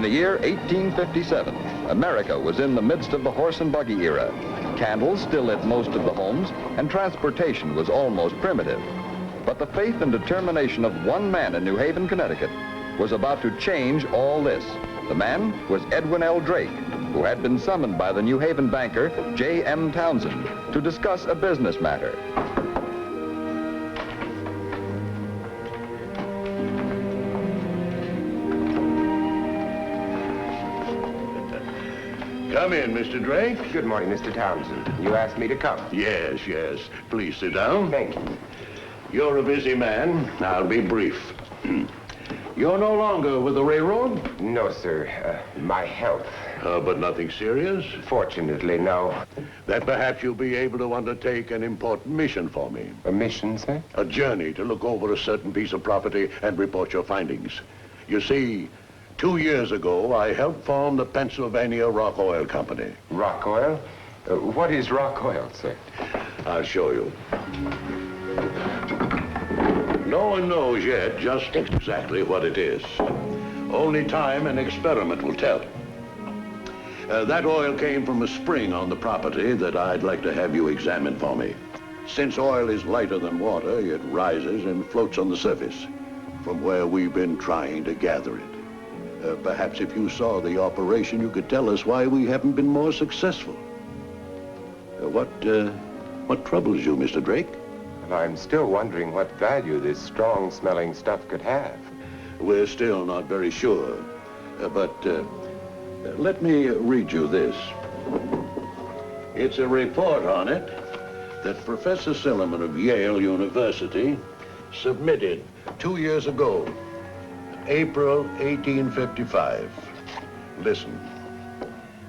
In the year 1857, America was in the midst of the horse and buggy era. Candles still lit most of the homes, and transportation was almost primitive. But the faith and determination of one man in New Haven, Connecticut, was about to change all this. The man was Edwin L. Drake, who had been summoned by the New Haven banker, J.M. Townsend, to discuss a business matter. Come in, Mr. Drake. Good morning, Mr. Townsend. You asked me to come. Yes, yes. Please sit down. Thank you. You're a busy man. I'll be brief. You're no longer with the railroad? No, sir. My health. But nothing serious? Fortunately, no. That perhaps you'll be able to undertake an important mission for me. A mission, sir? A journey to look over a certain piece of property and report your findings. You see, 2 years ago, I helped form the Pennsylvania Rock Oil Company. Rock oil? What is rock oil, sir? I'll show you. No one knows yet just exactly what it is. Only time and experiment will tell. That oil came from a spring on the property that I'd like to have you examine for me. Since oil is lighter than water, it rises and floats on the surface from where we've been trying to gather it. Perhaps if you saw the operation, you could tell us why we haven't been more successful. What troubles you, Mr. Drake? Well, I'm still wondering what value this strong-smelling stuff could have. We're still not very sure, but let me read you this. It's a report on it that Professor Silliman of Yale University submitted 2 years ago, April 1855. Listen.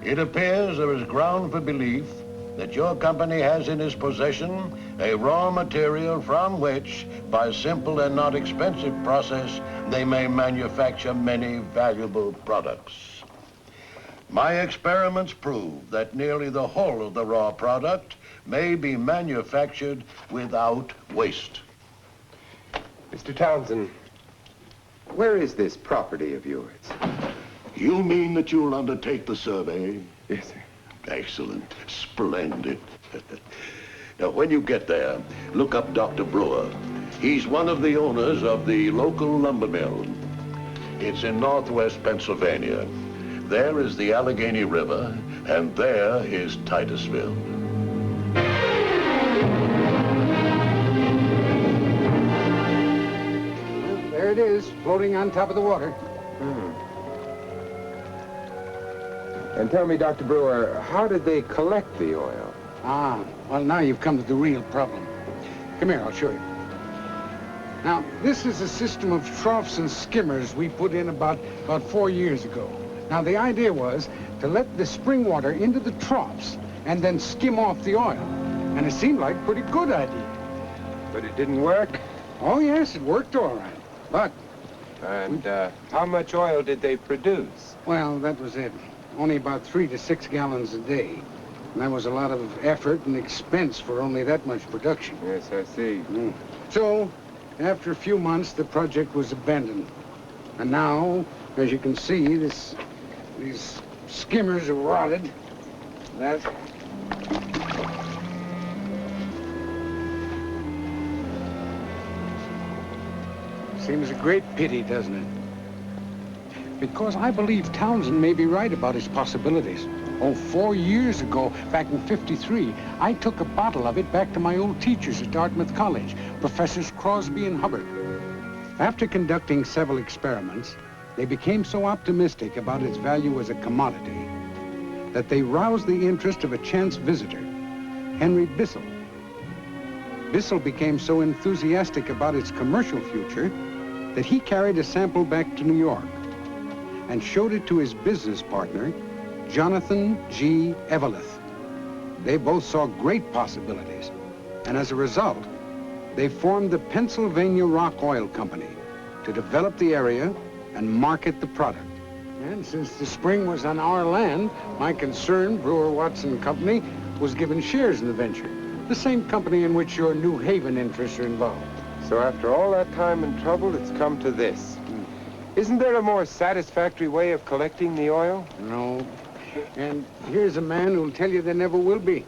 It appears there is ground for belief that your company has in its possession a raw material from which, by simple and not expensive process, they may manufacture many valuable products. My experiments prove that nearly the whole of the raw product may be manufactured without waste. Mr. Townsend, where is this property of yours? You mean that you'll undertake the survey? Yes, sir. Excellent. Splendid. Now, when you get there, look up Dr. Brewer. He's one of the owners of the local lumber mill. It's in northwest Pennsylvania. There is the Allegheny River, and there is Titusville. Well, there it is, floating on top of the water. And tell me, Dr. Brewer, how did they collect the oil? Well, now you've come to the real problem. Come here, I'll show you. Now, this is a system of troughs and skimmers we put in about 4 years ago. Now, the idea was to let the spring water into the troughs and then skim off the oil. And it seemed like a pretty good idea. But it didn't work? Oh, yes, it worked all right. But... And how much oil did they produce? Well, that was it. Only about 3 to 6 gallons a day. And that was a lot of effort and expense for only that much production. Yes, I see. So, after a few months, the project was abandoned. And now, as you can see, these skimmers are rotted. That... Seems a great pity, doesn't it? Because I believe Townsend may be right about his possibilities. 4 years ago, back in '53, I took a bottle of it back to my old teachers at Dartmouth College, Professors Crosby and Hubbard. After conducting several experiments, they became so optimistic about its value as a commodity that they roused the interest of a chance visitor, Henry Bissell. Bissell became so enthusiastic about its commercial future that he carried a sample back to New York and showed it to his business partner, Jonathan G. Eveleth. They both saw great possibilities, and as a result, they formed the Pennsylvania Rock Oil Company to develop the area and market the product. And since the spring was on our land, my concern, Brewer Watson Company, was given shares in the venture, the same company in which your New Haven interests are involved. So after all that time and trouble, it's come to this. Isn't there a more satisfactory way of collecting the oil? No. And here's a man who'll tell you there never will be.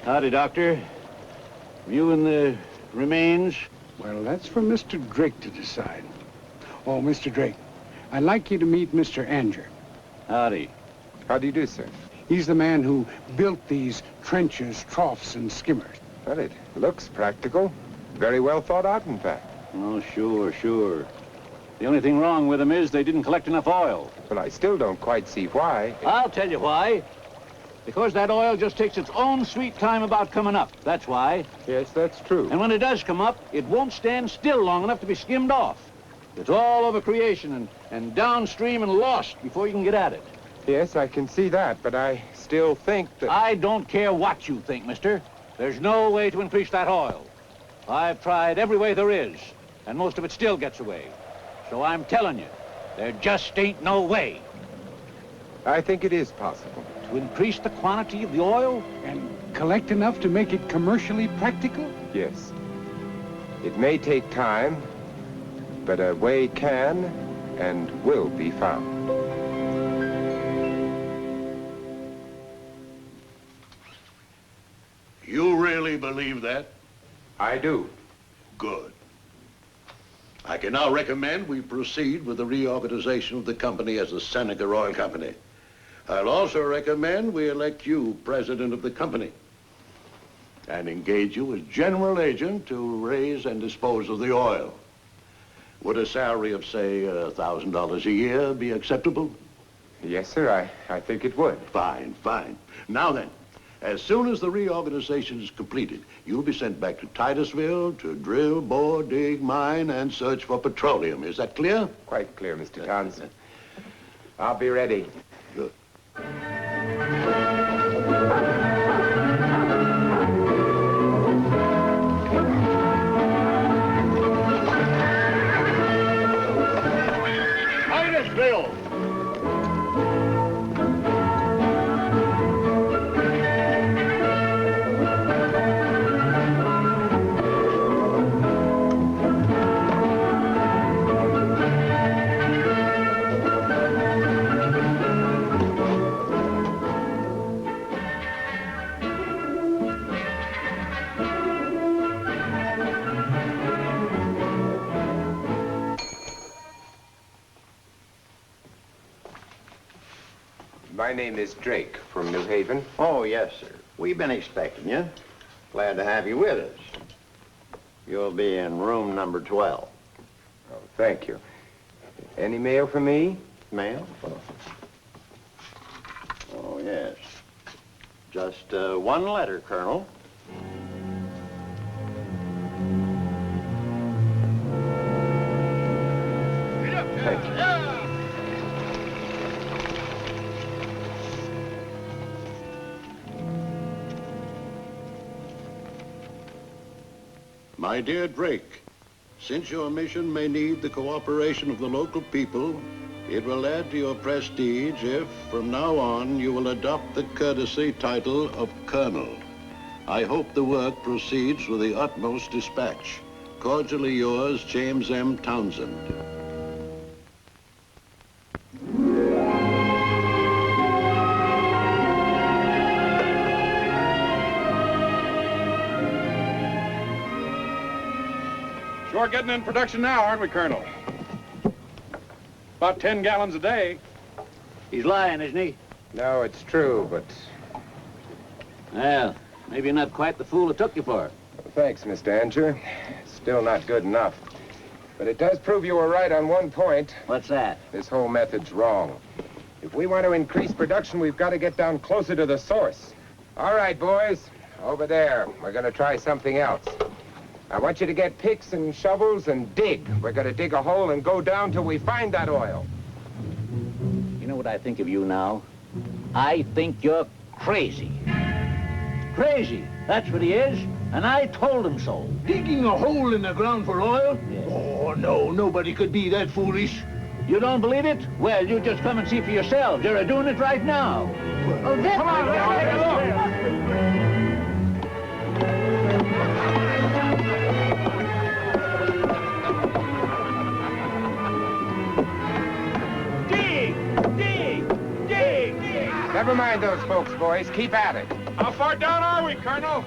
Howdy, Doctor. Viewing the remains? Well, that's for Mr. Drake to decide. Oh, Mr. Drake, I'd like you to meet Mr. Anger. Howdy. How do you do, sir? He's the man who built these trenches, troughs, and skimmers. Well, it looks practical. Very well thought out, in fact. Oh, sure. The only thing wrong with them is they didn't collect enough oil. But I still don't quite see why. I'll tell you why. Because that oil just takes its own sweet time about coming up. That's why. Yes, that's true. And when it does come up, it won't stand still long enough to be skimmed off. It's all over creation and downstream and lost before you can get at it. Yes, I can see that, but I still think that... I don't care what you think, mister. There's no way to increase that oil. I've tried every way there is, and most of it still gets away. So I'm telling you, there just ain't no way. I think it is possible. To increase the quantity of the oil? And collect enough to make it commercially practical? Yes. It may take time, but a way can and will be found. You really believe that? I do. Good. I can now recommend we proceed with the reorganization of the company as the Seneca Oil Company. I'll also recommend we elect you president of the company and engage you as general agent to raise and dispose of the oil. Would a salary of, say, $1,000 a year be acceptable? Yes, sir, I think it would. Fine. Now then, as soon as the reorganization is completed, you'll be sent back to Titusville to drill, bore, dig, mine, and search for petroleum. Is that clear? Quite clear, Mr. Townsend. I'll be ready. Good. Titusville! My name is Drake from New Haven. Oh, yes, sir. We've been expecting you. Glad to have you with us. You'll be in room number 12. Oh, thank you. Any mail for me? Mail? Oh, yes. Just one letter, Colonel. Thank you. My dear Drake, since your mission may need the cooperation of the local people, it will add to your prestige if, from now on, you will adopt the courtesy title of Colonel. I hope the work proceeds with the utmost dispatch. Cordially yours, James M. Townsend. We're getting in production now, aren't we, Colonel? About 10 gallons a day. He's lying, isn't he? No, it's true, but... Well, maybe you're not quite the fool it took you for. Thanks, Mr. Anger. Still not good enough. But it does prove you were right on one point. What's that? This whole method's wrong. If we want to increase production, we've got to get down closer to the source. All right, boys. Over there. We're going to try something else. I want you to get picks and shovels and dig. We're going to dig a hole and go down till we find that oil. You know what I think of you now? I think you're crazy. Crazy. That's what he is. And I told him so. Digging a hole in the ground for oil? Yeah. Oh, no, nobody could be that foolish. You don't believe it? Well, you just come and see for yourselves. You're doing it right now. Oh, come on, let's take a look. mind those folks, boys. Keep at it. How far down are we, Colonel?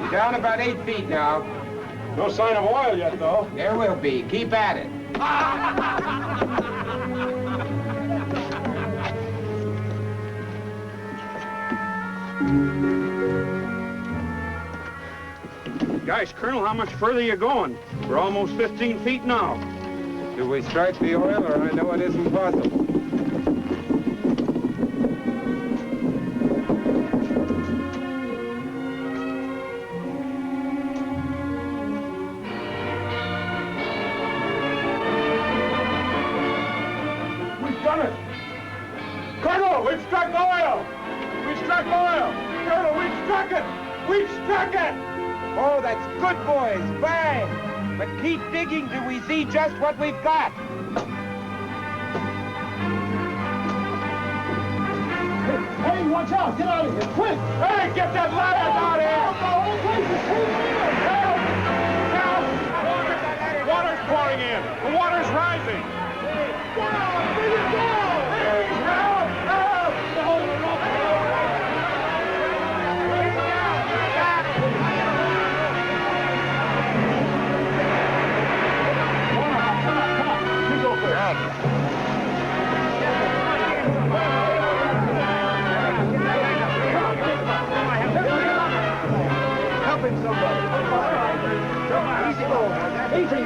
You're down about 8 feet now. No sign of oil yet, though. There will be. Keep at it. Gosh, Colonel, how much further you going? We're almost 15 feet now. Do we strike the oil, or I know it isn't possible? We've done it! Colonel, we've struck oil! We've struck oil! Colonel, we've struck it! We've struck it! Oh, that's good, boys. Bang! But keep digging till we see just what we've got. Hey, watch out! Get out of here, quick! Hey, get that ladder out of here! Help! Water's pouring in! The water's rising! Down! Bring it down! Hey, help! Help! Helping somebody! Easy!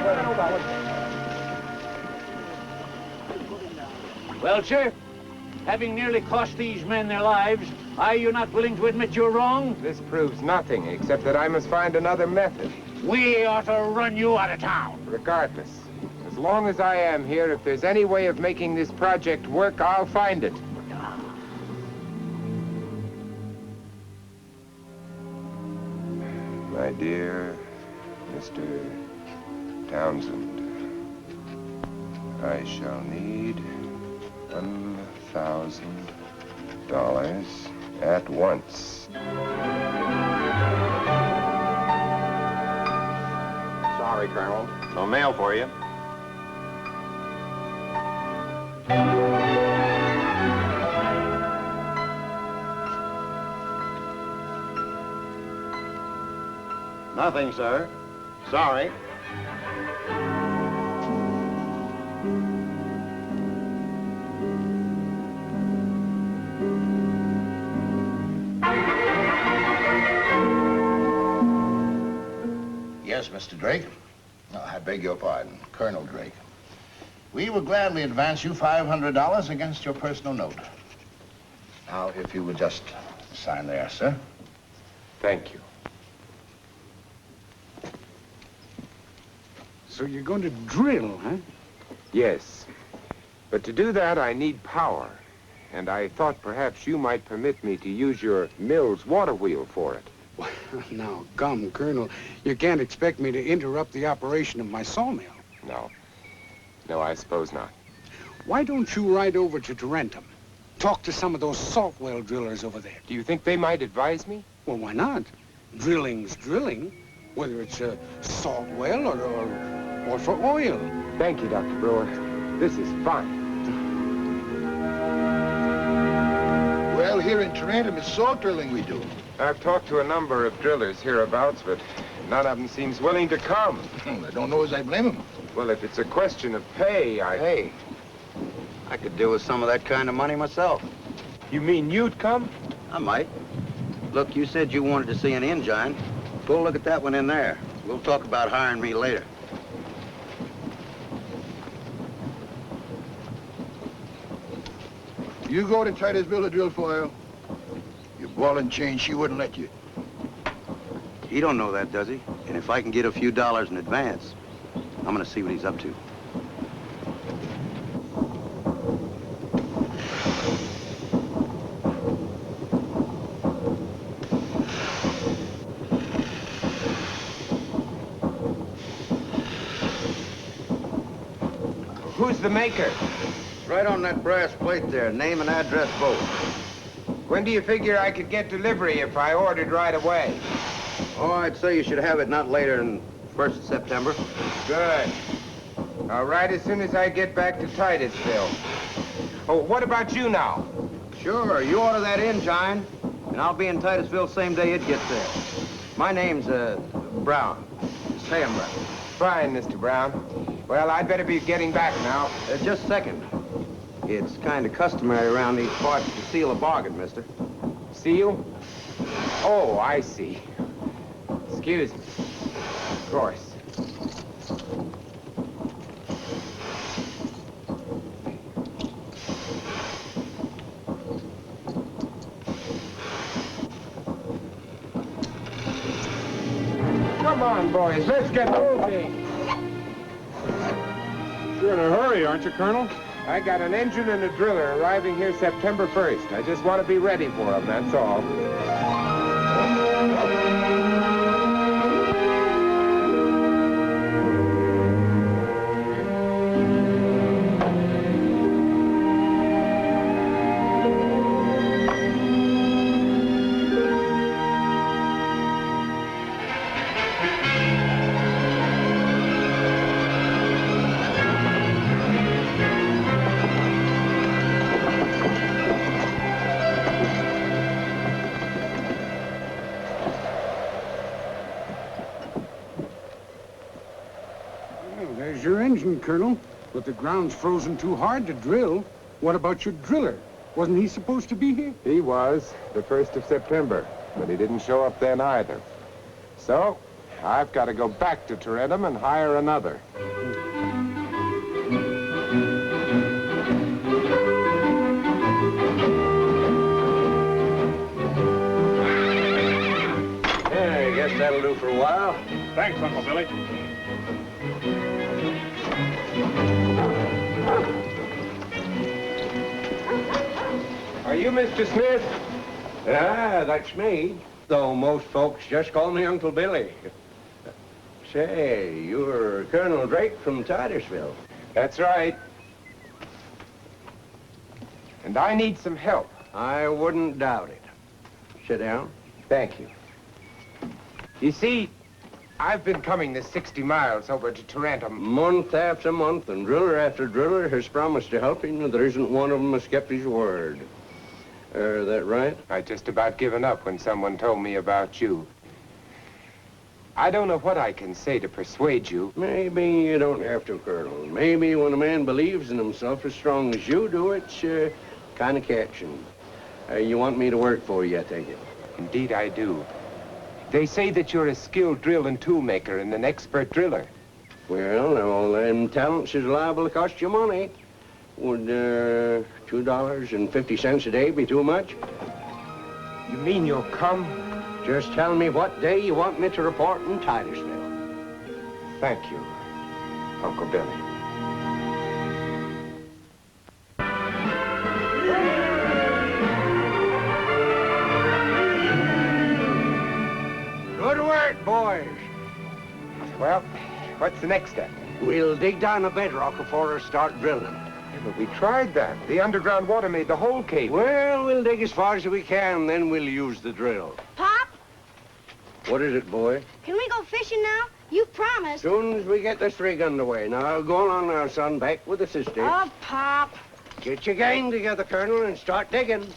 Well, sir, having nearly cost these men their lives, are you not willing to admit you're wrong? This proves nothing, except that I must find another method. We ought to run you out of town. Regardless, as long as I am here, if there's any way of making this project work, I'll find it. My dear Mr. Townsend, I shall need $1,000 at once. Sorry, Colonel. No mail for you. Nothing, sir. Sorry. Yes, Mr. Drake. No, I beg your pardon, Colonel Drake. We will gladly advance you $500 against your personal note. Now, if you would just sign there, sir. Thank you. So you're going to drill, huh? Yes. But to do that, I need power. And I thought perhaps you might permit me to use your mill's water wheel for it. Well, now, gum, Colonel, you can't expect me to interrupt the operation of my sawmill. No. No, I suppose not. Why don't you ride over to Tarentum? Talk to some of those salt well drillers over there. Do you think they might advise me? Well, why not? Drilling's drilling, whether it's a salt well or for oil. Thank you, Dr. Brewer. This is fine. Well, here in Tarentum, it's salt drilling we do. I've talked to a number of drillers hereabouts, but none of them seems willing to come. I don't know as I blame them. Well, if it's a question of pay, Hey, I could do with some of that kind of money myself. You mean you'd come? I might. Look, you said you wanted to see an engine. Go look at that one in there. We'll talk about hiring me later. You go to Titusville to drill for oil. Your ball and chain, she wouldn't let you. He don't know that, does he? And if I can get a few dollars in advance, I'm gonna see what he's up to. Who's the maker? Right on that brass plate there, name and address both. When do you figure I could get delivery if I ordered right away? Oh, I'd say you should have it not later than 1st of September. Good. I'll write as soon as I get back to Titusville. Oh, what about you now? Sure, you order that engine, and I'll be in Titusville same day it gets there. My name's, Brown. Sam Brown. Fine, Mr. Brown. Well, I'd better be getting back now. Just a second. It's kind of customary around these parts to seal a bargain, mister. Seal? Oh, I see. Excuse me. Of course. Come on, boys, let's get moving. You're in a hurry, aren't you, Colonel? I got an engine and a driller arriving here September 1st. I just want to be ready for them, that's all. There's your engine, Colonel. But the ground's frozen too hard to drill. What about your driller? Wasn't he supposed to be here? He was, the 1st of September, but he didn't show up then either. So, I've got to go back to Tarentum and hire another. Yeah, I guess that'll do for a while. Thanks, Uncle Billy. Are you Mr. Smith? Ah, that's me. Though most folks just call me Uncle Billy. Say, you're Colonel Drake from Titusville. That's right. And I need some help. I wouldn't doubt it. Sit down. Thank you. You see, I've been coming this 60 miles over to Tarentum. Month after month, and driller after driller has promised to help him, and there isn't one of them has kept his word. That right? I just about given up when someone told me about you. I don't know what I can say to persuade you. Maybe you don't have to, Colonel. Maybe when a man believes in himself as strong as you do, it's kind of catching. You want me to work for you, I take it? Indeed, I do. They say that you're a skilled drill and tool maker and an expert driller. Well, now, all them talents is liable to cost you money. Would $2.50 a day be too much? You mean you'll come? Just tell me what day you want me to report in Titusville. Thank you, Uncle Billy. Good work, boys. Well, what's the next step? We'll dig down the bedrock before we start drilling. Yeah, but we tried that. The underground water made the hole cave. Well, we'll dig as far as we can, then we'll use the drill. Pop, What is it, boy? can we go fishing now? You promised. Soon as we get this rig underway. Now, go on now, son. Back with the sister. Oh, Pop. Get your gang together, Colonel, and start digging.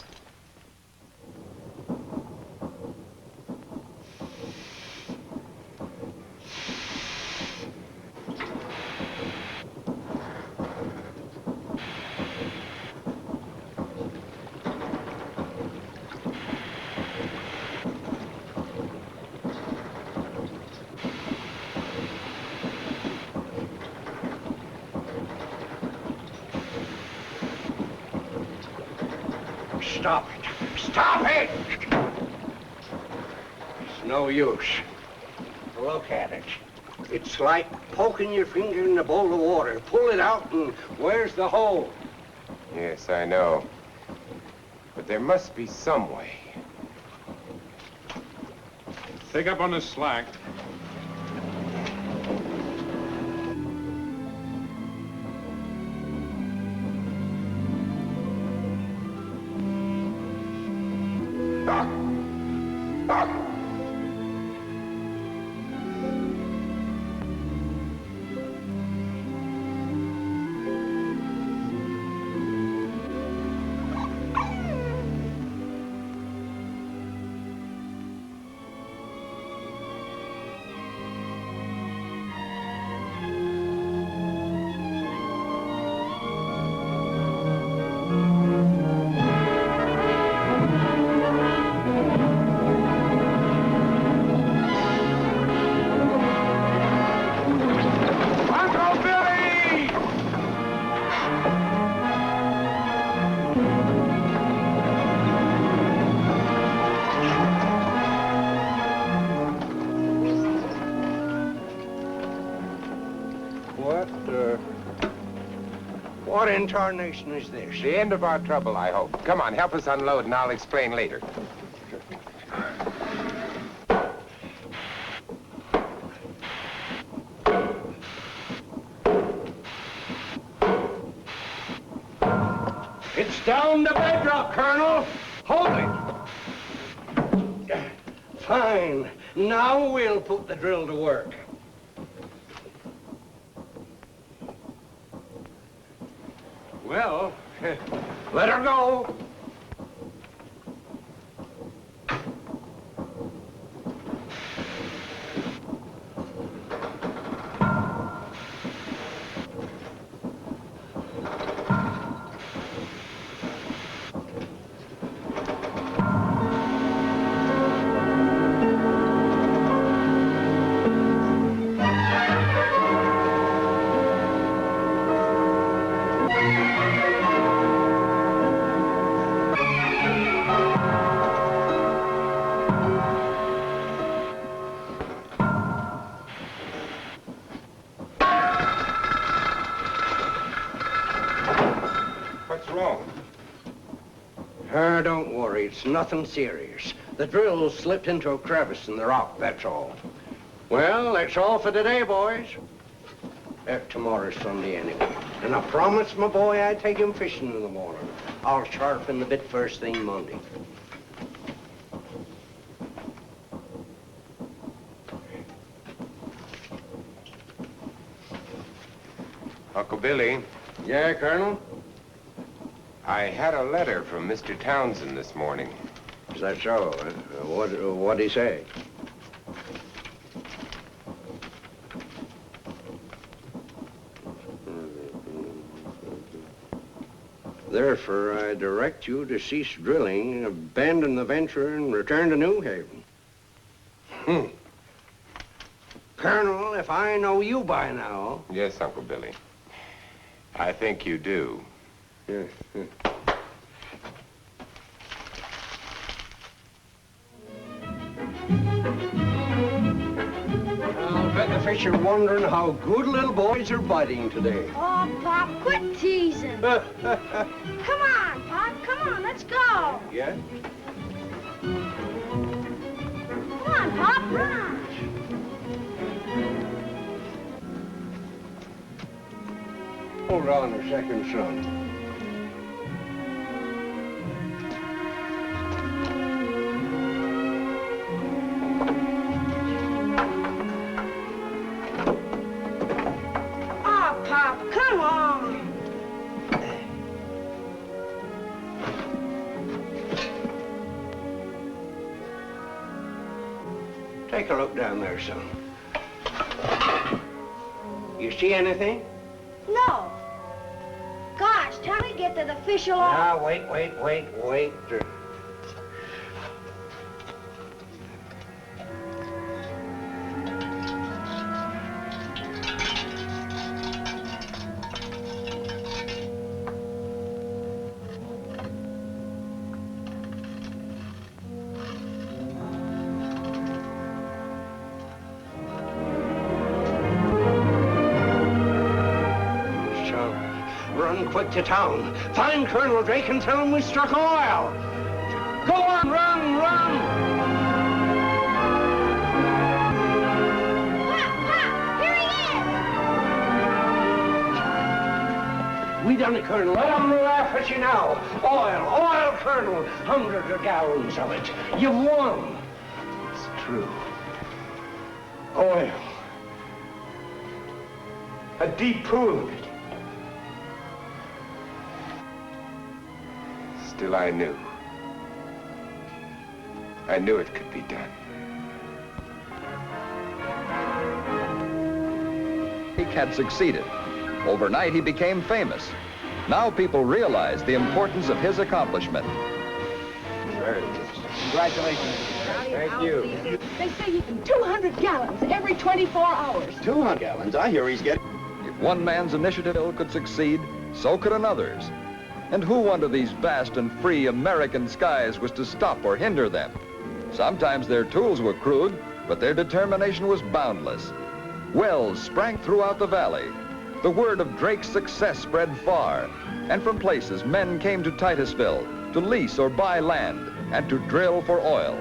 Stop it. Stop it! It's no use. Look at it. It's like poking your finger in a bowl of water. Pull it out and where's the hole? Yes, I know. But there must be some way. Take up on the slack. in tarnation is this? The end of our trouble, I hope. Come on, help us unload, and I'll explain later. It's down to bedrock, Colonel. Hold it. Fine. Now we'll put the drill to work. Well, let her go. Don't worry, it's nothing serious. The drill slipped into a crevice in the rock, that's all. Well, that's all for today, boys. Tomorrow's Sunday anyway. And I promised my boy I'd take him fishing in the morning. I'll sharpen the bit first thing Monday. Uncle Billy. Yeah, Colonel? I had a letter from Mr. Townsend this morning. Is that so? What'd he say? Therefore, I direct you to cease drilling, abandon the venture, and return to New Haven. Colonel, if I know you by now... Yes, Uncle Billy. I think you do. Yeah. I'll bet the fish are wondering how good little boys are biting today. Oh, Pop, quit teasing. Come on, Pop, come on, let's go. Yeah? Come on, Pop, run. Hold on a second, son. Oh, Pop, come on. Take a look down there, son. You see anything? No. Gosh, tell me get to the fish along. Now, wait. Quick to town. Find Colonel Drake and tell him we struck oil. Go on, run! Pop, here he is! We done it, Colonel. Let them laugh at you now. Oil, Colonel. Hundreds of gallons of it. You've won. It's true. Oil. A deep pool. Still, I knew it could be done. He had succeeded. Overnight, he became famous. Now people realize the importance of his accomplishment. Congratulations. Thank you. They say you can 200 gallons every 24 hours. 200 gallons? I hear he's getting... If one man's initiative could succeed, so could another's. And who under these vast and free American skies was to stop or hinder them? Sometimes their tools were crude, but their determination was boundless. Wells sprang throughout the valley. The word of Drake's success spread far, and from places men came to Titusville to lease or buy land and to drill for oil.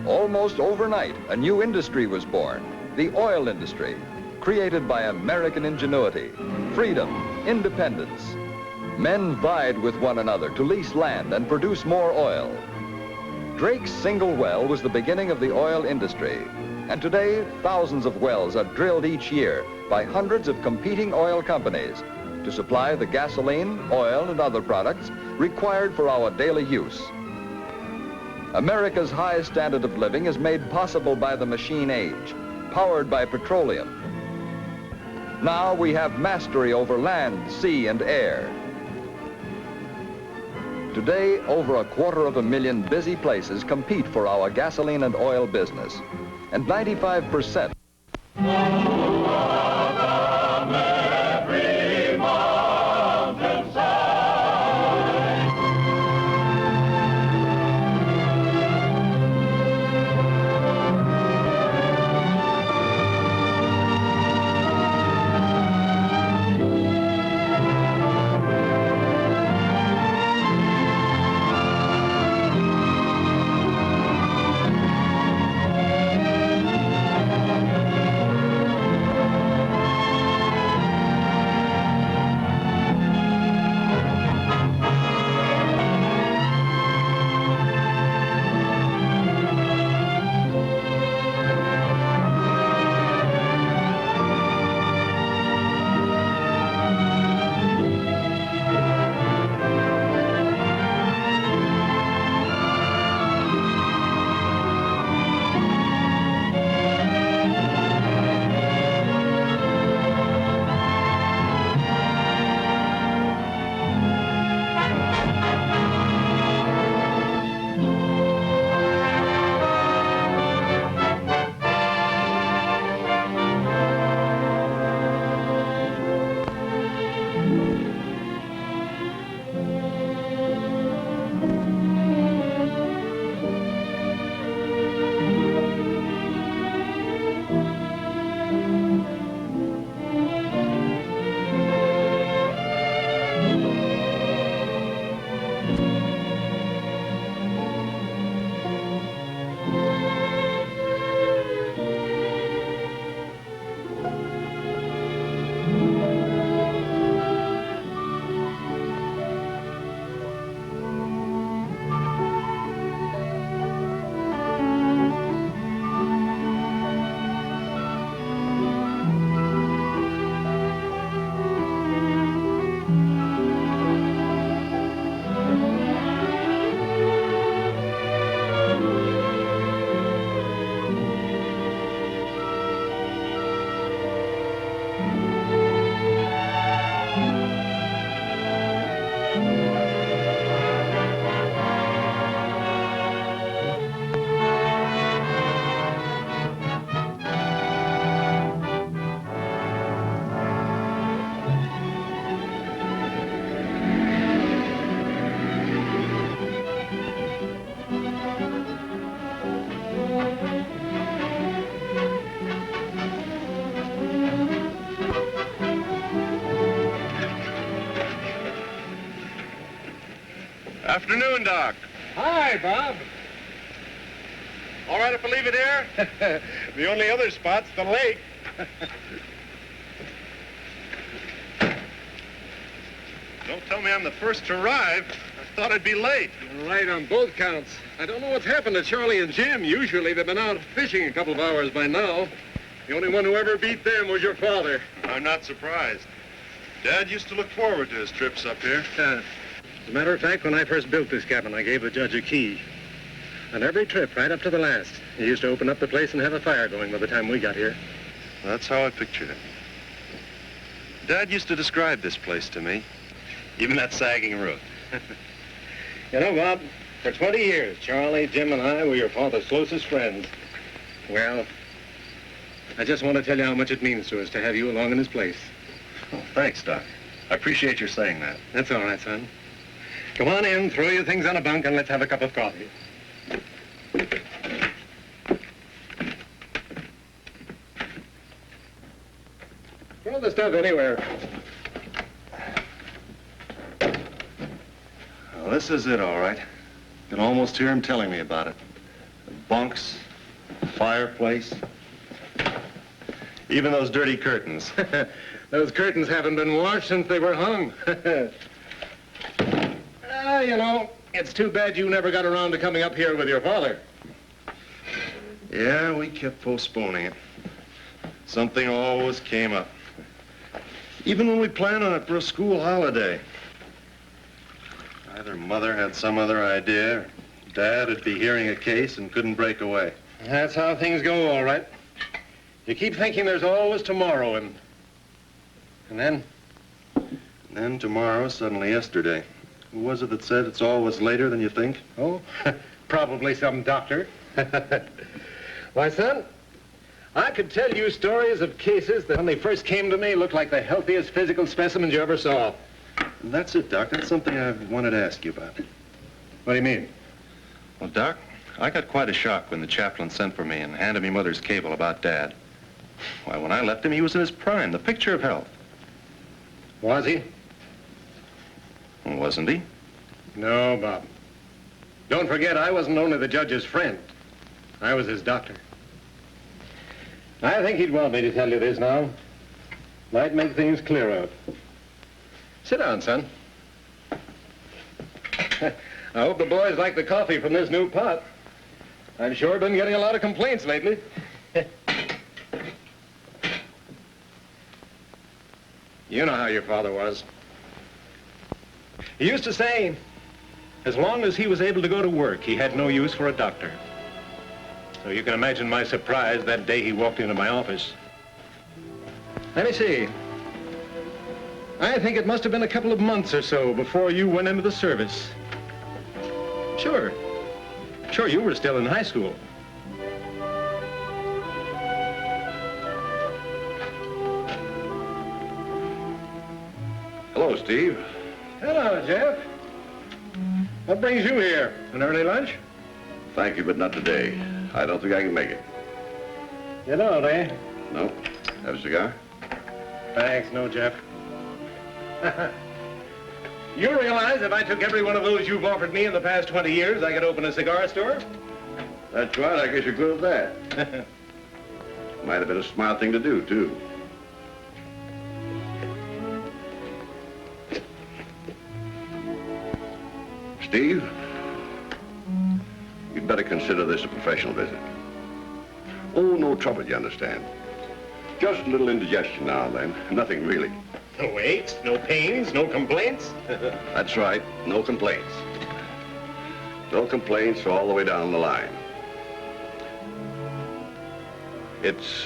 Almost overnight, a new industry was born, the oil industry, created by American ingenuity, freedom, independence. Men vied with one another to lease land and produce more oil. Drake's single well was the beginning of the oil industry, and today thousands of wells are drilled each year by hundreds of competing oil companies to supply the gasoline, oil, and other products required for our daily use. America's high standard of living is made possible by the machine age, powered by petroleum. Now we have mastery over land, sea, and air. Today, over 250,000 busy places compete for our gasoline and oil business, and 95%. Afternoon, Doc. Hi, Bob. All right if I leave it here? The only other spot's the lake. Don't tell me I'm the first to arrive. I thought I'd be late. Right on both counts. I don't know what's happened to Charlie and Jim. Usually they've been out fishing a couple of hours by now. The only one who ever beat them was your father. I'm not surprised. Dad used to look forward to his trips up here. As a matter of fact, when I first built this cabin, I gave the judge a key. On every trip, right up to the last, he used to open up the place and have a fire going by the time we got here. That's how I pictured it. Dad used to describe this place to me. Even that sagging roof. You know, Bob, for 20 years, Charlie, Jim, and I were your father's closest friends. Well, I just want to tell you how much it means to us to have you along in his place. Oh, thanks, Doc. I appreciate your saying that. That's all right, son. Come on in, throw your things on a bunk, and let's have a cup of coffee. Throw the stuff anywhere. this is it, all right. You can almost hear him telling me about it. The bunks, the fireplace, even those dirty curtains. Those curtains haven't been washed since they were hung. You know, it's too bad you never got around to coming up here with your father. Yeah, we kept postponing it. Something always came up. Even when we planned on it for a school holiday. Either Mother had some other idea, or Dad would be hearing a case and couldn't break away. That's how things go, all right. You keep thinking there's always tomorrow, and then? And then tomorrow, suddenly yesterday. Who was it that said it's always later than you think? Oh, probably some doctor. Why, son, I could tell you stories of cases that when they first came to me looked like the healthiest physical specimens you ever saw. That's it, Doc. That's something I wanted to ask you about. What do you mean? Well, Doc, I got quite a shock when the chaplain sent for me and handed me Mother's cable about Dad. Why, when I left him, he was in his prime, the picture of health. Was he? Wasn't he? No, Bob. Don't forget, I wasn't only the judge's friend. I was his doctor. I think he'd want me to tell you this now. Might make things clear out. Sit down, son. I hope the boys like the coffee from this new pot. I've sure been getting a lot of complaints lately. You know how your father was. He used to say, as long as he was able to go to work, he had no use for a doctor. So you can imagine my surprise that day he walked into my office. Let me see. I think it must have been a couple of months or so before you went into the service. Sure, you were still in high school. Hello, Steve. Hello, Jeff. What brings you here? An early lunch? Thank you, but not today. I don't think I can make it. You don't, eh? No. Have a cigar? Thanks, no, Jeff. You realize if I took every one of those you've offered me in the past 20 years, I could open a cigar store? That's right. I guess you're good at that. Might have been a smart thing to do, too. Steve, you'd better consider this a professional visit. Oh, no trouble, you understand. Just a little indigestion now and then. Nothing really. No aches, no pains, no complaints? That's right. No complaints. No complaints all the way down the line. It's,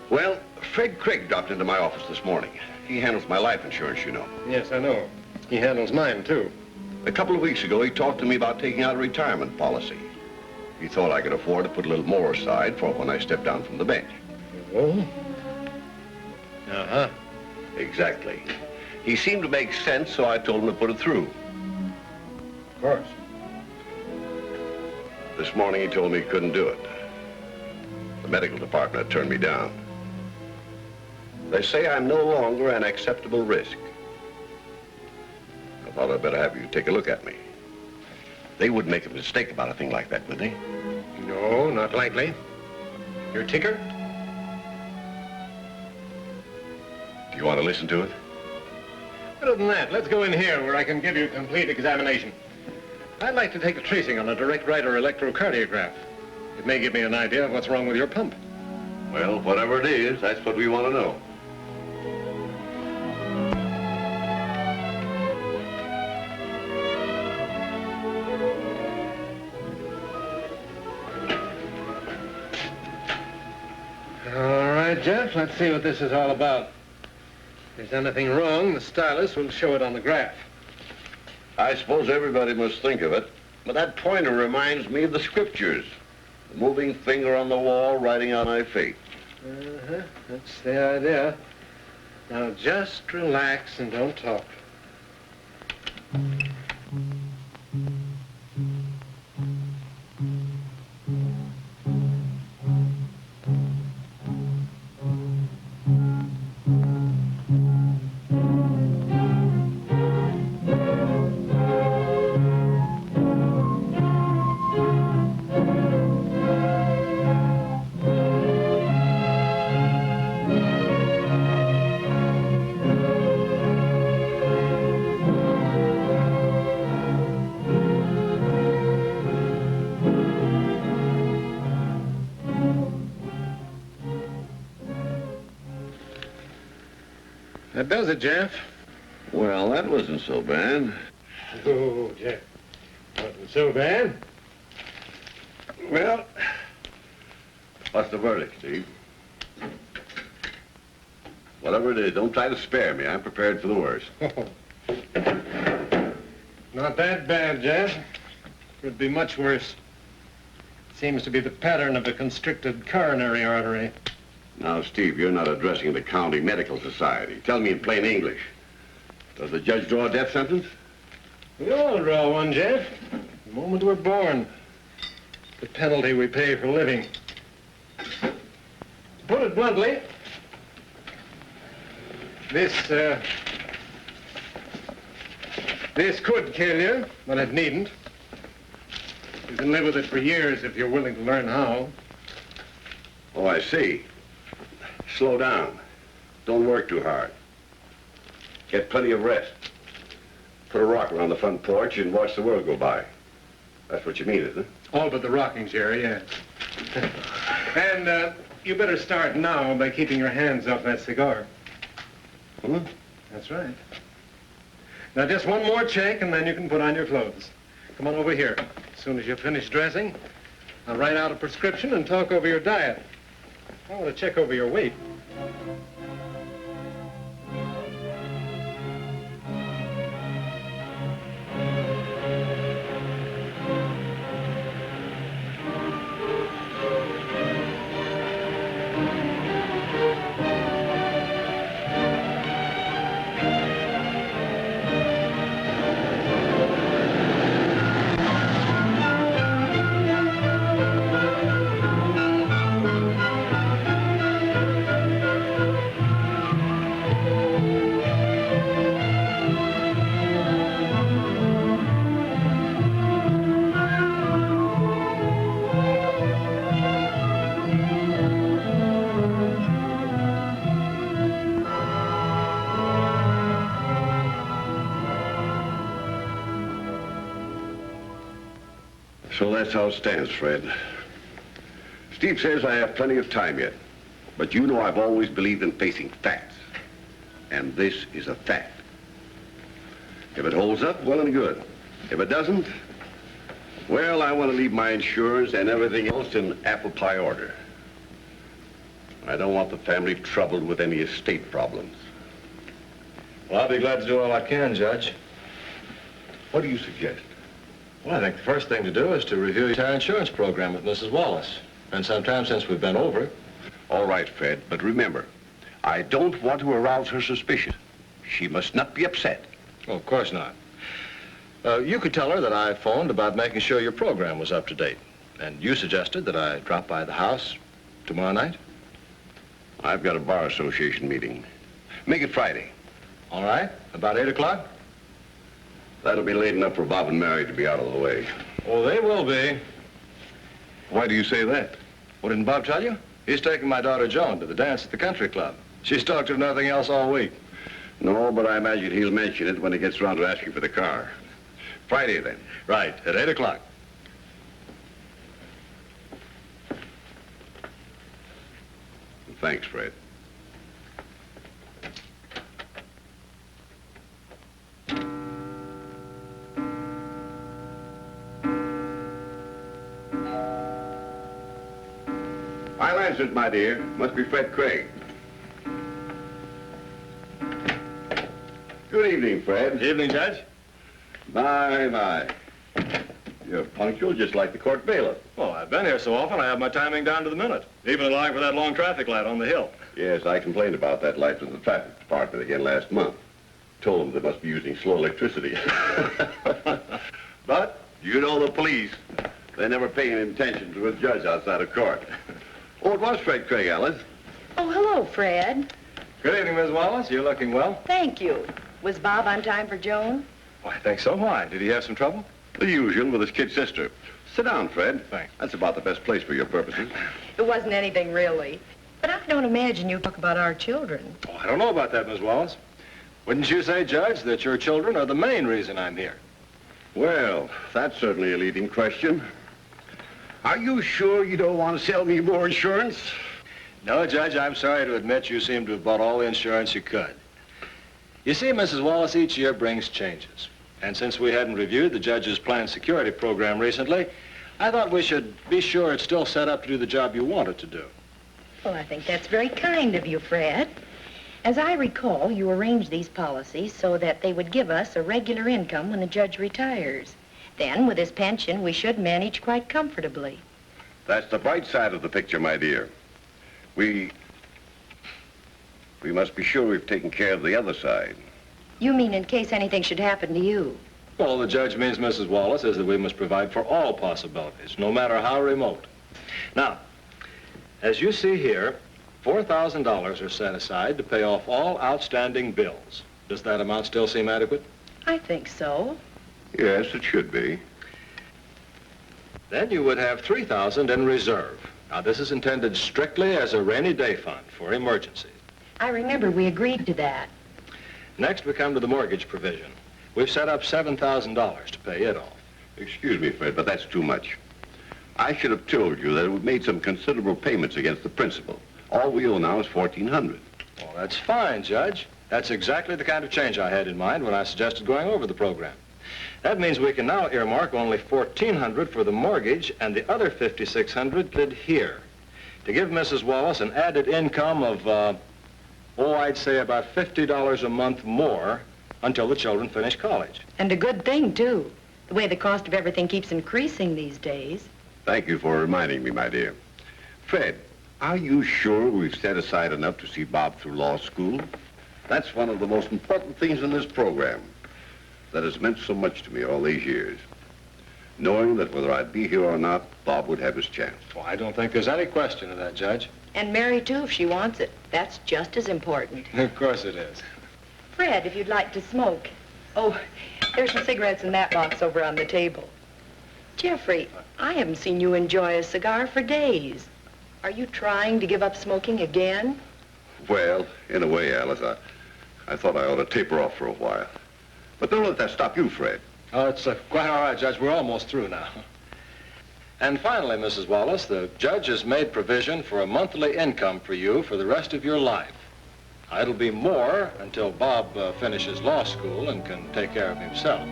well, Fred Craig dropped into my office this morning. He handles my life insurance, you know. Yes, I know. He handles mine, too. A couple of weeks ago, he talked to me about taking out a retirement policy. He thought I could afford to put a little more aside for when I step down from the bench. Oh? Uh-huh. Exactly. He seemed to make sense, so I told him to put it through. Of course. This morning, he told me he couldn't do it. The medical department had turned me down. They say I'm no longer an acceptable risk. I thought I'd better have you take a look at me. They wouldn't make a mistake about a thing like that, would they? No, not likely. Your ticker? Do you want to listen to it? Better than that, let's go in here where I can give you a complete examination. I'd like to take a tracing on a direct writer electrocardiograph. It may give me an idea of what's wrong with your pump. Well, whatever it is, that's what we want to know. All right, Jeff, let's see what this is all about. If there's anything wrong, the stylus will show it on the graph. I suppose everybody must think of it, but that pointer reminds me of the scriptures. The moving finger on the wall writing out my fate. Uh-huh, that's the idea. Now just relax and don't talk. That does it, Jeff. Well, that wasn't so bad. Oh, Jeff. Wasn't so bad. Well, what's the verdict, Steve? Whatever it is, don't try to spare me. I'm prepared for the worst. Not that bad, Jeff. Could be much worse. Seems to be the pattern of a constricted coronary artery. Now, Steve, you're not addressing the County Medical Society. Tell me in plain English. Does the judge draw a death sentence? We all draw one, Jeff. The moment we're born. The penalty we pay for living. To put it bluntly, this could kill you, but it needn't. You can live with it for years if you're willing to learn how. Oh, I see. Slow down. Don't work too hard. Get plenty of rest. Put a rocker on the front porch and watch the world go by. That's what you mean, isn't it? All but the rocking chair, yes. And you better start now by keeping your hands off that cigar. Huh? That's right. Now, just one more check, and then you can put on your clothes. Come on over here. As soon as you finish dressing, I'll write out a prescription and talk over your diet. I want to check over your weight. So that's how it stands, Fred. Steve says I have plenty of time yet. But you know I've always believed in facing facts. And this is a fact. If it holds up, well and good. If it doesn't, well, I want to leave my insurance and everything else in apple pie order. I don't want the family troubled with any estate problems. Well, I'll be glad to do all I can, Judge. What do you suggest? Well, I think the first thing to do is to review your insurance program with Mrs. Wallace. And sometime since we've been over it. All right, Fred, but remember, I don't want to arouse her suspicion. She must not be upset. Oh, of course not. You could tell her that I phoned about making sure your program was up to date. And you suggested that I drop by the house tomorrow night? I've got a bar association meeting. Make it Friday. All right, about 8 o'clock? That'll be late enough for Bob and Mary to be out of the way. Oh, they will be. Why do you say that? Well, didn't Bob tell you? He's taking my daughter Joan to the dance at the country club. She's talked of nothing else all week. No, but I imagine he'll mention it when he gets around to asking for the car. Friday, then. Right, at 8 o'clock. Thanks, Fred. I'll answer it, my dear. Must be Fred Craig. Good evening, Fred. Evening, Judge. My. You're punctual, just like the court bailiff. Well, I've been here so often, I have my timing down to the minute. Even allowing for that long traffic light on the hill. Yes, I complained about that light to the traffic department again last month. Told them they must be using slow electricity. But, you know the police. They never pay any attention to a judge outside of court. Oh, it was Fred Craig, Alice. Oh, hello, Fred. Good evening, Miss Wallace. You're looking well. Thank you. Was Bob on time for Joan? Oh, I think so. Why? Did he have some trouble? The usual with his kid sister. Sit down, Fred. Thanks. That's about the best place for your purposes. It wasn't anything really. But I don't imagine you talk about our children. Oh, I don't know about that, Miss Wallace. Wouldn't you say, Judge, that your children are the main reason I'm here? Well, that's certainly a leading question. Are you sure you don't want to sell me more insurance? No, Judge, I'm sorry to admit you seem to have bought all the insurance you could. You see, Mrs. Wallace, each year brings changes. And since we hadn't reviewed the judge's planned security program recently, I thought we should be sure it's still set up to do the job you want it to do. Well, I think that's very kind of you, Fred. As I recall, you arranged these policies so that they would give us a regular income when the judge retires. Then, with his pension, we should manage quite comfortably. That's the bright side of the picture, my dear. We must be sure we've taken care of the other side. You mean in case anything should happen to you? Well, the judge means, Mrs. Wallace, is that we must provide for all possibilities, no matter how remote. Now, as you see here, $4,000 are set aside to pay off all outstanding bills. Does that amount still seem adequate? I think so. Yes, it should be. Then you would have $3,000 in reserve. Now, this is intended strictly as a rainy day fund for emergencies. I remember we agreed to that. Next, we come to the mortgage provision. We've set up $7,000 to pay it off. Excuse me, Fred, but that's too much. I should have told you that we've made some considerable payments against the principal. All we owe now is $1,400. Well, that's fine, Judge. That's exactly the kind of change I had in mind when I suggested going over the program. That means we can now earmark only $1,400 for the mortgage and the other $5,600 did here to give Mrs. Wallace an added income of, I'd say about $50 a month more until the children finish college. And a good thing, too. The way the cost of everything keeps increasing these days. Thank you for reminding me, my dear. Fred, are you sure we've set aside enough to see Bob through law school? That's one of the most important things in this program that has meant so much to me all these years. Knowing that whether I'd be here or not, Bob would have his chance. Well, I don't think there's any question of that, Judge. And Mary, too, if she wants it. That's just as important. Of course it is. Fred, if you'd like to smoke. Oh, there's some cigarettes in that box over on the table. Jeffrey, I haven't seen you enjoy a cigar for days. Are you trying to give up smoking again? Well, in a way, Alice, I thought I ought to taper off for a while. But don't let that stop you, Fred. Oh, it's quite all right, Judge. We're almost through now. And finally, Mrs. Wallace, the judge has made provision for a monthly income for you for the rest of your life. Now, it'll be more until Bob finishes law school and can take care of himself.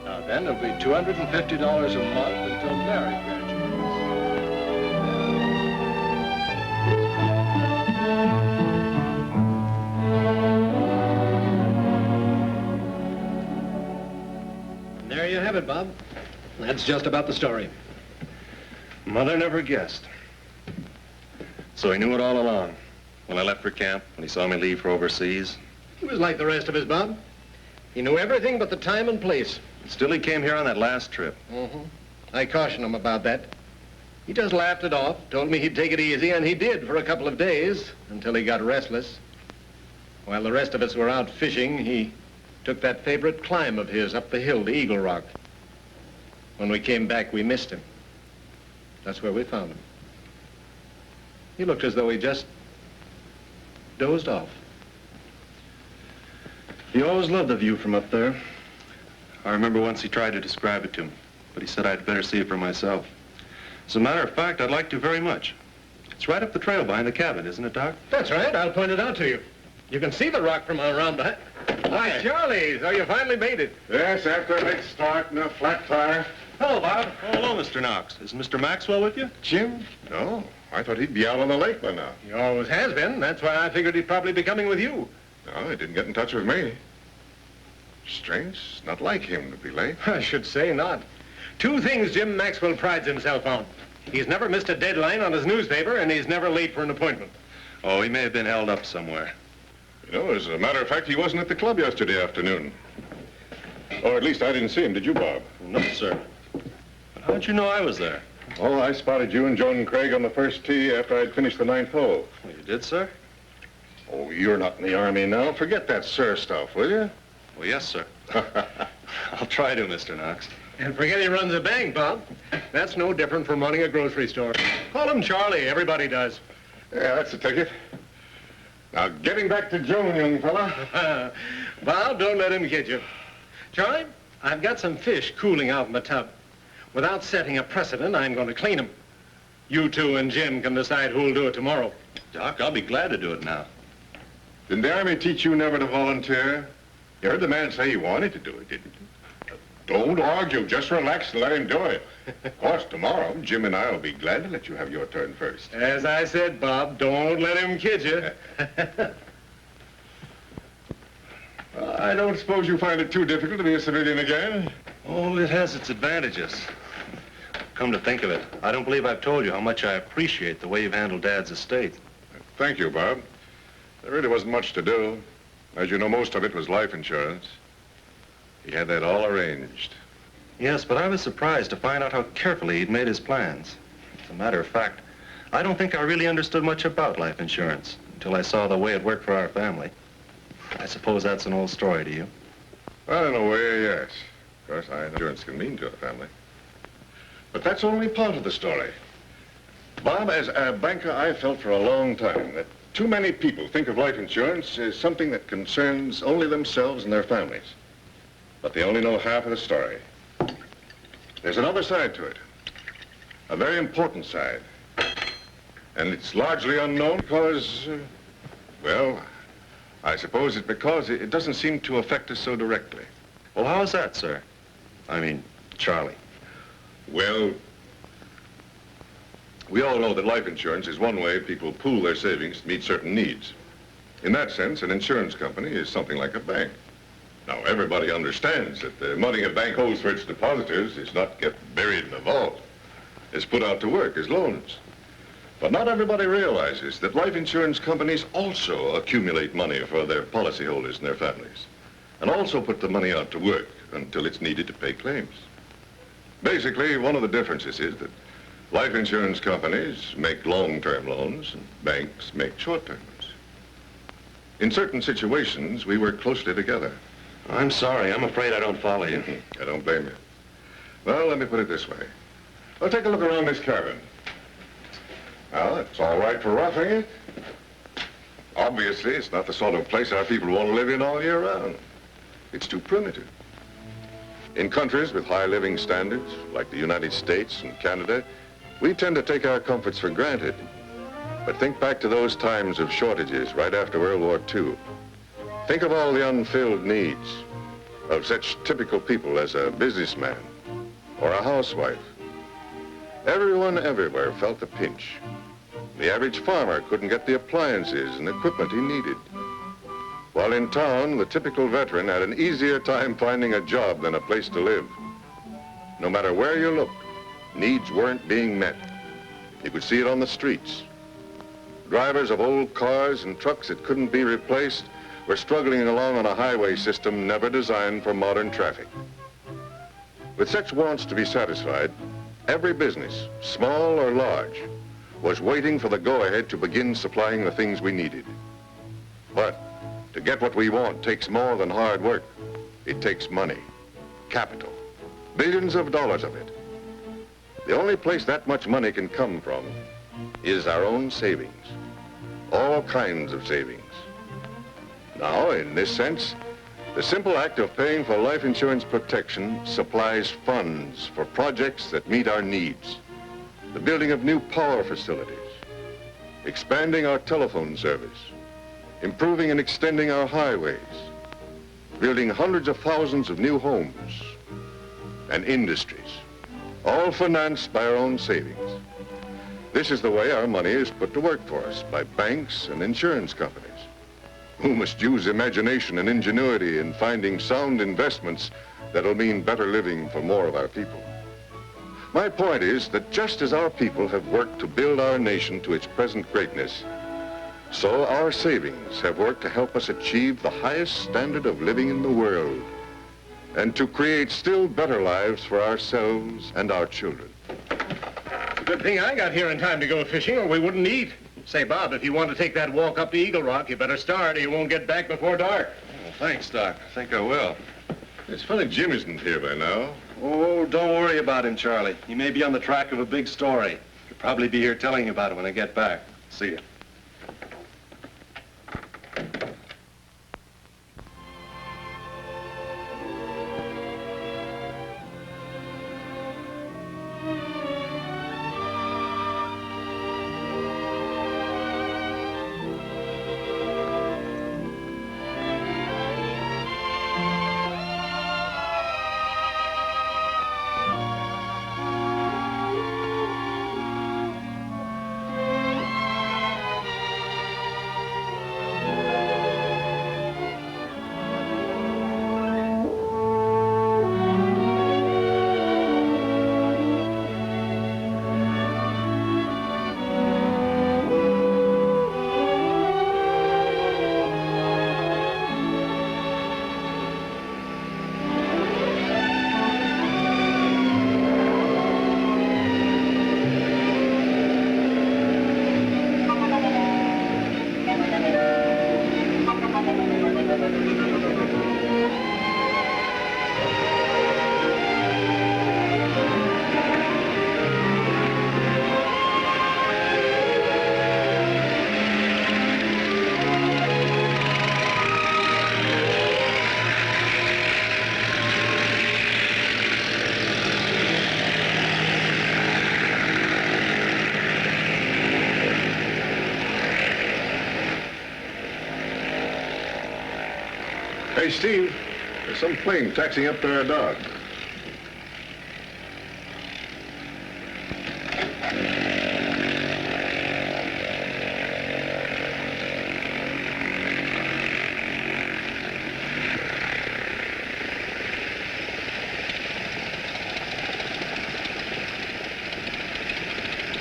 Now, then it'll be $250 a month until Mary graduates. There you have it, Bob. That's just about the story. Mother never guessed. So he knew it all along. When I left for camp, when he saw me leave for overseas. He was like the rest of us, Bob. He knew everything but the time and place. Still, he came here on that last trip. I cautioned him about that. He just laughed it off, told me he'd take it easy, and he did for a couple of days, until he got restless. While the rest of us were out fishing, he took that favorite climb of his up the hill to Eagle Rock. When we came back, we missed him. That's where we found him. He looked as though he just dozed off. He always loved the view from up there. I remember once he tried to describe it to me, but he said I'd better see it for myself. As a matter of fact, I'd like to very much. It's right up the trail behind the cabin, isn't it, Doc? That's right. I'll point it out to you. You can see the rock from around behind. Hi, Charlie. So you finally made it. Yes, after a late start and a flat tire. Hello, Bob. Oh, hello, Mr. Knox. Is Mr. Maxwell with you? Jim? No. I thought he'd be out on the lake by now. He always has been. That's why I figured he'd probably be coming with you. No, he didn't get in touch with me. Strange. Not like him to be late. I should say not. Two things Jim Maxwell prides himself on. He's never missed a deadline on his newspaper, and he's never late for an appointment. Oh, he may have been held up somewhere. You know, as a matter of fact, he wasn't at the club yesterday afternoon. Or at least I didn't see him. Did you, Bob? No, sir. But how'd you know I was there? Oh, I spotted you and Joan Craig on the first tee after I'd finished the ninth hole. Oh, you did, sir? Oh, you're not in the Army now. Forget that sir stuff, will you? Well, yes, sir. I'll try to, Mr. Knox. And forget he runs a bank, Bob. That's no different from running a grocery store. Call him Charlie. Everybody does. Yeah, that's the ticket. Now, getting back to Joan, young fella. Bob, don't let him kid you. Charlie, I've got some fish cooling out in the tub. Without setting a precedent, I'm going to clean them. You two and Jim can decide who'll do it tomorrow. Doc, I'll be glad to do it now. Didn't the Army teach you never to volunteer? You heard the man say he wanted to do it, didn't you? Don't argue. Just relax and let him do it. Of course, tomorrow, Jim and I will be glad to let you have your turn first. As I said, Bob, don't let him kid you. I don't suppose you find it too difficult to be a civilian again? Oh, it has its advantages. Come to think of it, I don't believe I've told you how much I appreciate the way you've handled Dad's estate. Thank you, Bob. There really wasn't much to do. As you know, most of it was life insurance. He had that all arranged. Yes, but I was surprised to find out how carefully he'd made his plans. As a matter of fact, I don't think I really understood much about life insurance until I saw the way it worked for our family. I suppose that's an old story to you. Well, in a way, yes. Of course, I know insurance can mean to a family. But that's only part of the story. Bob, as a banker, I felt for a long time that too many people think of life insurance as something that concerns only themselves and their families. But they only know half of the story. There's another side to it. A very important side. And it's largely unknown because, well, I suppose it's because it doesn't seem to affect us so directly. Well, how is that, sir? I mean, Charlie. Well, we all know that life insurance is one way people pool their savings to meet certain needs. In that sense, an insurance company is something like a bank. Now, everybody understands that the money a bank holds for its depositors is not kept buried in a vault. It's put out to work as loans. But not everybody realizes that life insurance companies also accumulate money for their policyholders and their families, and also put the money out to work until it's needed to pay claims. Basically, one of the differences is that life insurance companies make long-term loans and banks make short-term ones. In certain situations, we work closely together. I'm sorry. I'm afraid I don't follow you. I don't blame you. Well, let me put it this way. Well, take a look around this cabin. Well, it's all right for roughing it. Obviously, it's not the sort of place our people want to live in all year round. It's too primitive. In countries with high living standards, like the United States and Canada, we tend to take our comforts for granted. But think back to those times of shortages right after World War II. Think of all the unfilled needs of such typical people as a businessman or a housewife. Everyone everywhere felt the pinch. The average farmer couldn't get the appliances and equipment he needed. While in town, the typical veteran had an easier time finding a job than a place to live. No matter where you looked, needs weren't being met. You could see it on the streets. Drivers of old cars and trucks that couldn't be replaced were struggling along on a highway system never designed for modern traffic. With such wants to be satisfied, every business, small or large, was waiting for the go-ahead to begin supplying the things we needed. But to get what we want takes more than hard work. It takes money, capital, billions of dollars of it. The only place that much money can come from is our own savings, all kinds of savings. Now, in this sense, the simple act of paying for life insurance protection supplies funds for projects that meet our needs. The building of new power facilities, expanding our telephone service, improving and extending our highways, building hundreds of thousands of new homes and industries, all financed by our own savings. This is the way our money is put to work for us by banks and insurance companies, who must use imagination and ingenuity in finding sound investments that'll mean better living for more of our people. My point is that just as our people have worked to build our nation to its present greatness, so our savings have worked to help us achieve the highest standard of living in the world and to create still better lives for ourselves and our children. It's a good thing I got here in time to go fishing, or we wouldn't eat. Say, Bob, if you want to take that walk up to Eagle Rock, you better start or you won't get back before dark. Well, thanks, Doc. I think I will. It's funny Jim isn't here by now. Oh, don't worry about him, Charlie. He may be on the track of a big story. He'll probably be here telling you about it when I get back. See you. Hey, Steve, there's some plane taxiing up to our dock.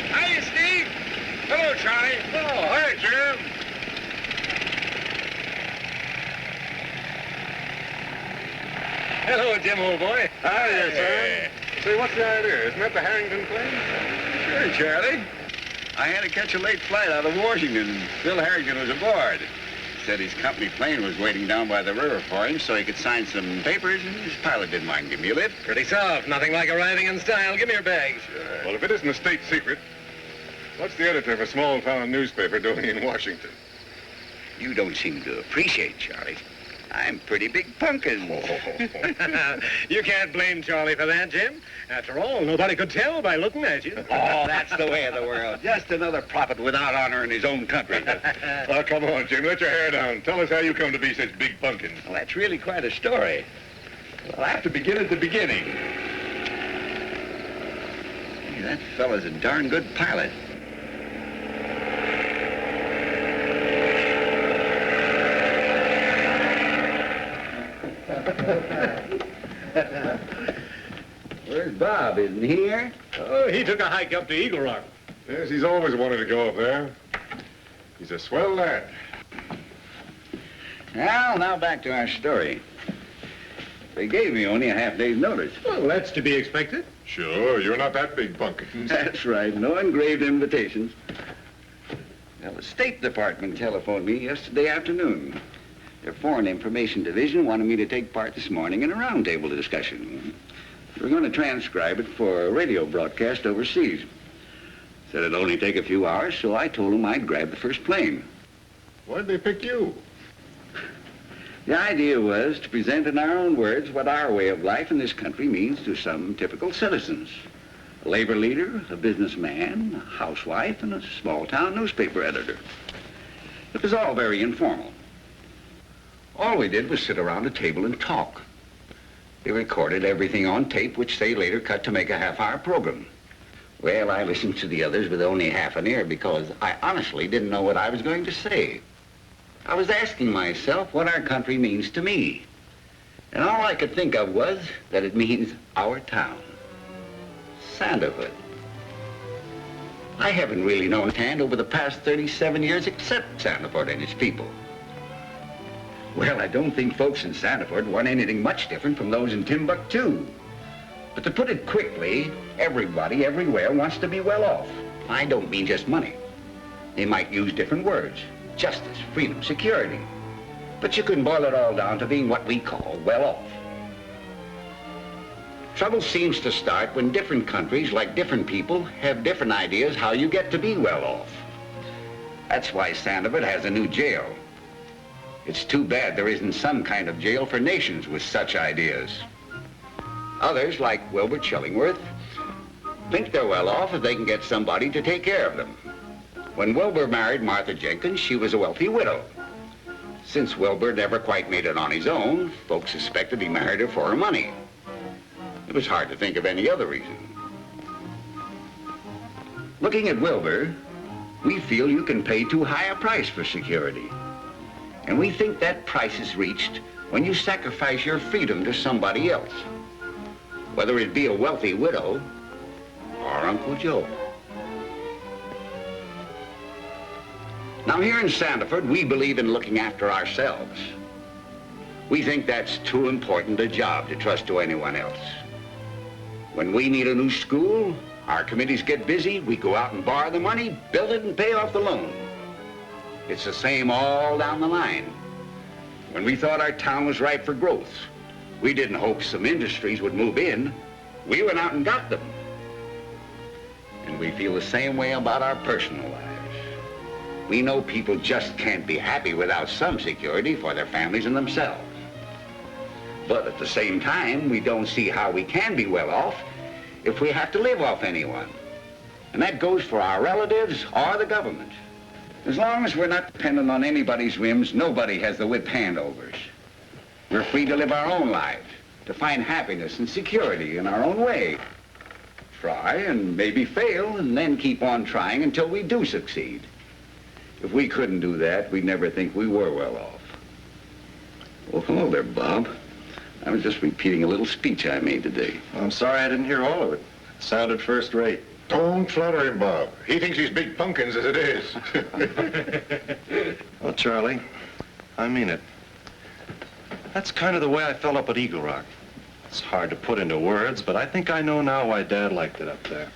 Hi, Steve. Hello, Charlie. Oh, hi, Jim. Hello, Jim, old boy. Hi there, Hey. Say, what's the idea? Isn't that the Harrington plane? Sure, Charlie. I had to catch a late flight out of Washington, and Bill Harrington was aboard. Said his company plane was waiting down by the river for him so he could sign some papers, and his pilot didn't mind giving me a lift. Pretty soft. Nothing like arriving in style. Give me your bags. Well, if it isn't a state secret, what's the editor of a small-town newspaper doing in Washington? You don't seem to appreciate, Charlie. I'm pretty big punkin'. You can't blame Charlie for that, Jim. After all, nobody could tell by looking at you. Oh, that's the way of the world. Just another prophet without honor in his own country. Oh, come on, Jim. Let your hair down. Tell us how you come to be such big pumpkin. Well, that's really quite a story. I'll have to begin at the beginning. Hey, that fella's a darn good pilot. Where's Bob? Isn't he here? Oh, he took a hike up to Eagle Rock. Yes, he's always wanted to go up there. He's a swell lad. Well, now back to our story. They gave me only a half-day's notice. Well, that's to be expected. Sure, you're not that big pumpkin. That's right. No engraved invitations. Well, the State Department telephoned me yesterday afternoon. Their Foreign Information Division wanted me to take part this morning in a roundtable discussion. We're going to transcribe it for a radio broadcast overseas. Said it'd only take a few hours, so I told them I'd grab the first plane. Why'd they pick you? The idea was to present in our own words what our way of life in this country means to some typical citizens. A labor leader, a businessman, a housewife, and a small-town newspaper editor. It was all very informal. All we did was sit around a table and talk. They recorded everything on tape, which they later cut to make a half-hour program. Well, I listened to the others with only half an ear because I honestly didn't know what I was going to say. I was asking myself what our country means to me. And all I could think of was that it means our town. Sanderhood. I haven't really known hand over the past 37 years except Sanderford and its people. Well, I don't think folks in Sanderford want anything much different from those in Timbuktu. But to put it quickly, everybody everywhere wants to be well off. I don't mean just money. They might use different words. Justice, freedom, security. But you can boil it all down to being what we call well off. Trouble seems to start when different countries, like different people, have different ideas how you get to be well off. That's why Sanderford has a new jail. It's too bad there isn't some kind of jail for nations with such ideas. Others, like Wilbur Chillingworth, think they're well off if they can get somebody to take care of them. When Wilbur married Martha Jenkins, she was a wealthy widow. Since Wilbur never quite made it on his own, folks suspected he married her for her money. It was hard to think of any other reason. Looking at Wilbur, we feel you can pay too high a price for security. And we think that price is reached when you sacrifice your freedom to somebody else, whether it be a wealthy widow or Uncle Joe. Now, here in Sanderford, we believe in looking after ourselves. We think that's too important a job to trust to anyone else. When we need a new school, our committees get busy, we go out and borrow the money, build it, and pay off the loan. It's the same all down the line. When we thought our town was ripe for growth, we didn't hope some industries would move in. We went out and got them. And we feel the same way about our personal lives. We know people just can't be happy without some security for their families and themselves. But at the same time, we don't see how we can be well off if we have to live off anyone. And that goes for our relatives or the government. As long as we're not dependent on anybody's whims, nobody has the whip hand over us. We're free to live our own lives, to find happiness and security in our own way. Try and maybe fail, and then keep on trying until we do succeed. If we couldn't do that, we'd never think we were well off. Well, hello there, Bob. I was just repeating a little speech I made today. I'm sorry I didn't hear all of it. It sounded first rate. Don't flatter him, Bob. He thinks he's big pumpkins as it is. Well, Charlie, I mean it. That's kind of the way I felt up at Eagle Rock. It's hard to put into words, but I think I know now why Dad liked it up there.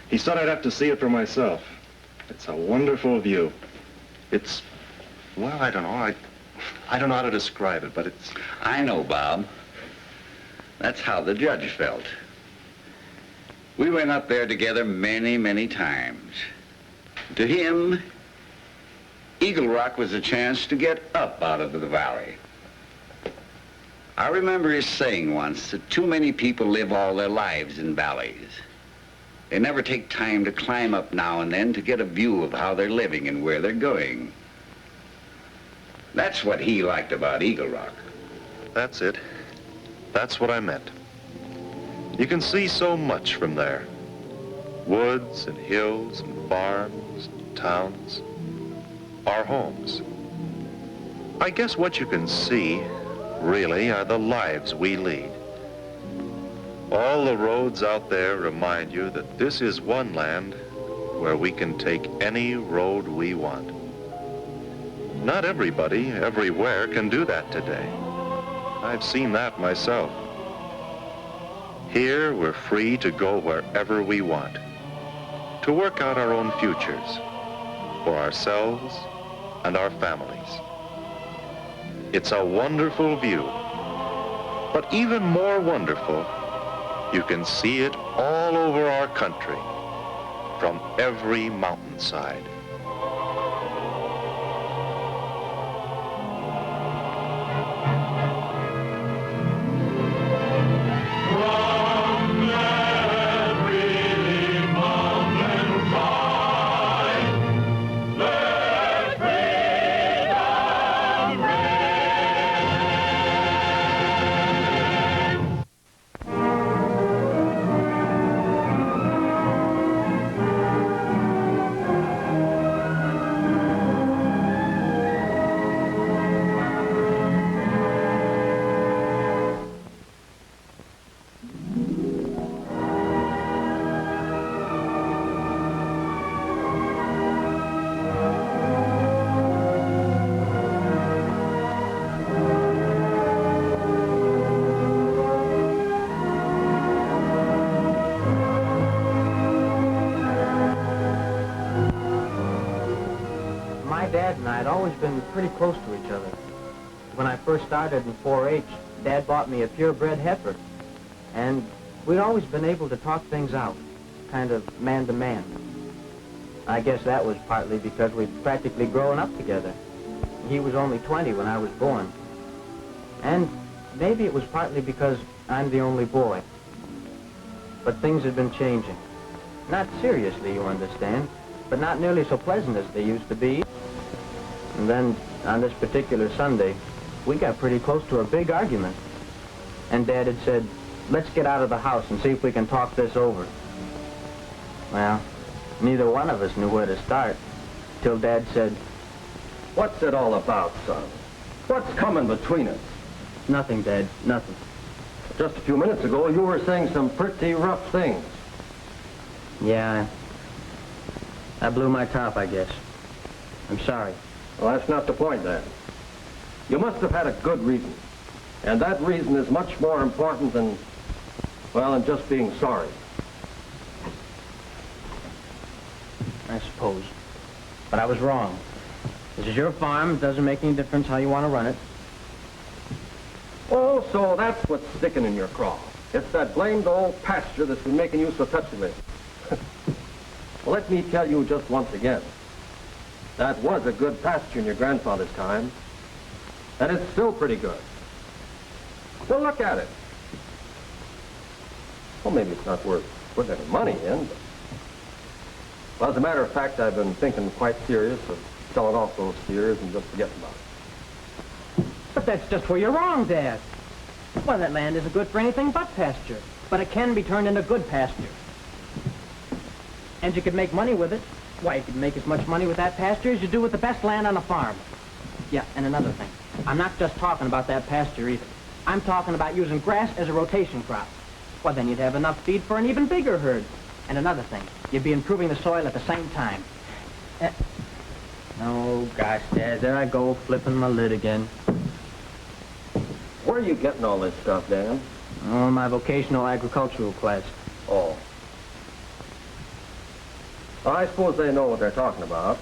He said I'd have to see it for myself. It's a wonderful view. It's, well, I don't know. I don't know how to describe it, but it's... I know, Bob. That's how the judge felt. We went up there together many, many times. To him, Eagle Rock was a chance to get up out of the valley. I remember his saying once that too many people live all their lives in valleys. They never take time to climb up now and then to get a view of how they're living and where they're going. That's what he liked about Eagle Rock. That's it. That's what I meant. You can see so much from there. Woods and hills and farms and towns. Our homes. I guess what you can see, really, are the lives we lead. All the roads out there remind you that this is one land where we can take any road we want. Not everybody, everywhere, can do that today. I've seen that myself. Here, we're free to go wherever we want, to work out our own futures, for ourselves and our families. It's a wonderful view, but even more wonderful, you can see it all over our country, from every mountainside. Dad and I had always been pretty close to each other. When I first started in 4-H, Dad bought me a purebred heifer, and we'd always been able to talk things out, kind of man to man. I guess that was partly because we'd practically grown up together. He was only 20 when I was born. And maybe it was partly because I'm the only boy. But things had been changing. Not seriously, you understand, but not nearly so pleasant as they used to be. And then, on this particular Sunday, we got pretty close to a big argument. And Dad had said, let's get out of the house and see if we can talk this over. Well, neither one of us knew where to start, till Dad said, "What's it all about, son? What's coming between us?" "Nothing, Dad, nothing." "Just a few minutes ago, you were saying some pretty rough things." "Yeah, I blew my top, I guess. I'm sorry." "Well, that's not the point, Dad. You must have had a good reason. And that reason is much more important than, well, than just being sorry." "I suppose. But I was wrong. This is your farm. It doesn't make any difference how you want to run it." "Oh, so that's what's sticking in your craw. It's that blamed old pasture that's been making you so touchy-feely." "Well, let me tell you just once again. That was a good pasture in your grandfather's time. And it's still pretty good. Well, look at it. Well, maybe it's not worth putting any money in, but... Well, as a matter of fact, I've been thinking quite serious of selling off those steers and just forgetting about it." But that's just where you're wrong, Dad. Well, that land isn't good for anything but pasture. But it can be turned into good pasture. And you could make money with it. Why, you could make as much money with that pasture as you do with the best land on a farm. Yeah, and another thing. I'm not just talking about that pasture either. I'm talking about using grass as a rotation crop. Well, then you'd have enough feed for an even bigger herd. And another thing, you'd be improving the soil at the same time. Oh, gosh, Dad, there I go, flipping my lid again. Where are you getting all this stuff, Dan? Oh, my vocational agricultural class. Oh. Well, I suppose they know what they're talking about.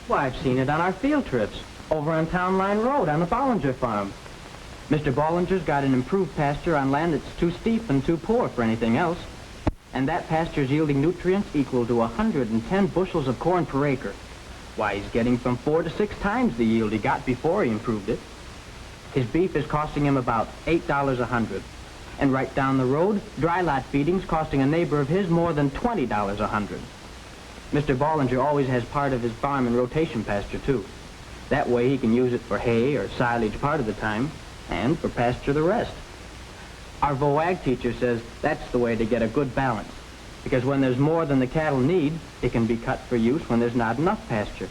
Why, I've seen it on our field trips, over on Town Line Road on the Bollinger farm. Mr. Bollinger's got an improved pasture on land that's too steep and too poor for anything else. And that pasture's yielding nutrients equal to 110 bushels of corn per acre. Why, he's getting from 4 to 6 times the yield he got before he improved it. His beef is costing him about $8 a hundred. And right down the road, dry lot feeding's costing a neighbor of his more than $20 a hundred. Mr. Bollinger always has part of his farm in rotation pasture, too. That way he can use it for hay or silage part of the time, and for pasture the rest. Our VOAG teacher says that's the way to get a good balance, because when there's more than the cattle need, it can be cut for use when there's not enough pasture.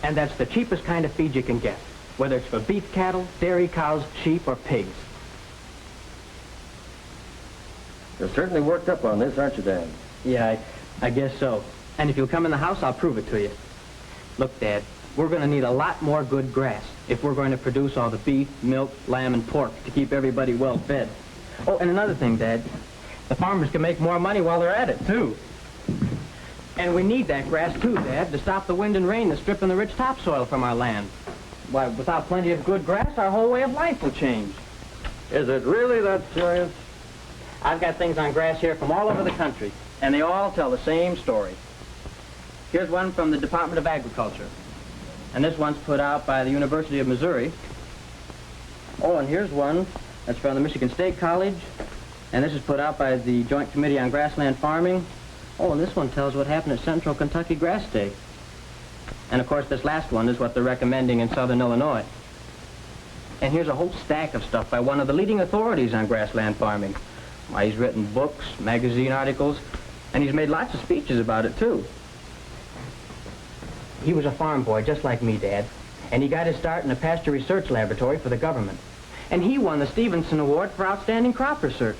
And that's the cheapest kind of feed you can get, whether it's for beef cattle, dairy cows, sheep, or pigs. You're certainly worked up on this, aren't you, Dan? Yeah, I guess so. And if you'll come in the house, I'll prove it to you. Look, Dad, we're going to need a lot more good grass if we're going to produce all the beef, milk, lamb, and pork to keep everybody well fed. Oh, and another thing, Dad, the farmers can make more money while they're at it, too. And we need that grass, too, Dad, to stop the wind and rain that's stripping the rich topsoil from our land. Why, without plenty of good grass, our whole way of life will change. Is it really that serious? I've got things on grass here from all over the country, and they all tell the same story. Here's one from the Department of Agriculture. And this one's put out by the University of Missouri. Oh, and here's one that's from the Michigan State College. And this is put out by the Joint Committee on Grassland Farming. Oh, and this one tells what happened at Central Kentucky Grass Day. And, of course, this last one is what they're recommending in Southern Illinois. And here's a whole stack of stuff by one of the leading authorities on grassland farming. Why, he's written books, magazine articles, and he's made lots of speeches about it, too. He was a farm boy, just like me, Dad. And he got his start in a pasture research laboratory for the government. And he won the Stevenson Award for outstanding crop research.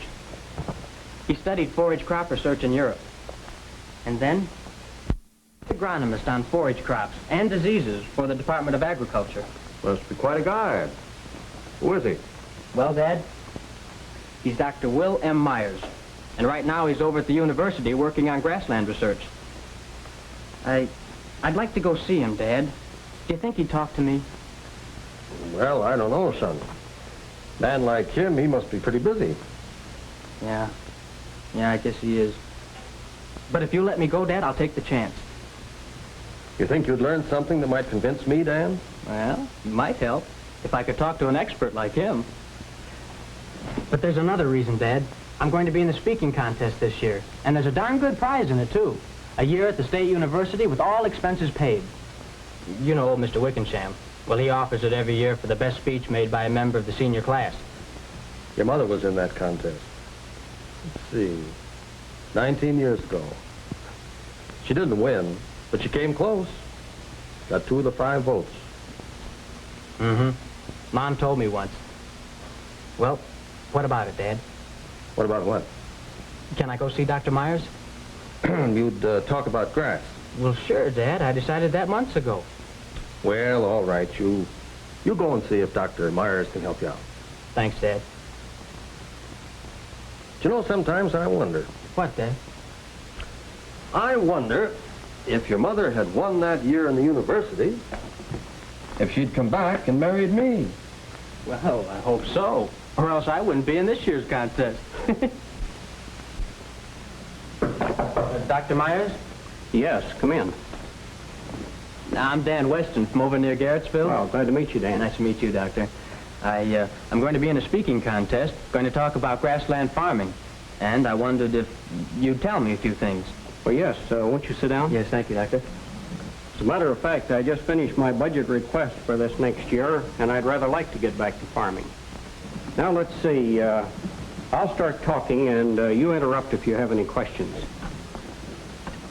He studied forage crop research in Europe. And then, agronomist on forage crops and diseases for the Department of Agriculture. Must be quite a guy. Who is he? Well, Dad, he's Dr. Will M. Myers. And right now he's over at the university working on grassland research. I'd like to go see him, Dad. Do you think he'd talk to me? Well, I don't know, son. Man like him, he must be pretty busy. Yeah, I guess he is. But if you let me go, Dad, I'll take the chance. You think you'd learn something that might convince me, Dan? Well, it might help, if I could talk to an expert like him. But there's another reason, Dad. I'm going to be in the speaking contest this year, and there's a darn good prize in it, too. A year at the State University with all expenses paid. You know old Mr. Wickensham. Well, he offers it every year for the best speech made by a member of the senior class. Your mother was in that contest. Let's see. 19 years ago. She didn't win, but she came close. Got 2 of the 5 votes. Mm-hmm. Mom told me once. Well, what about it, Dad? What about what? Can I go see Dr. Myers? You'd talk about grass. Well, sure, Dad. I decided that months ago. Well, all right. You go and see if Dr. Myers can help you out. Thanks, Dad. Do you know, sometimes I wonder. What, Dad? I wonder if your mother had won that year in the university, if she'd come back and married me. Well, I hope so. Or else I wouldn't be in this year's contest. Dr. Myers? Yes, come in. I'm Dan Weston from over near Garrettsville. Well, glad to meet you, Dan. Nice to meet you, Doctor. I'm going to be in a speaking contest, going to talk about grassland farming. And I wondered if you'd tell me a few things. Well, yes. Won't you sit down? Yes, thank you, Doctor. As a matter of fact, I just finished my budget request for this next year, and I'd rather like to get back to farming. Now, let's see. I'll start talking, and you interrupt if you have any questions.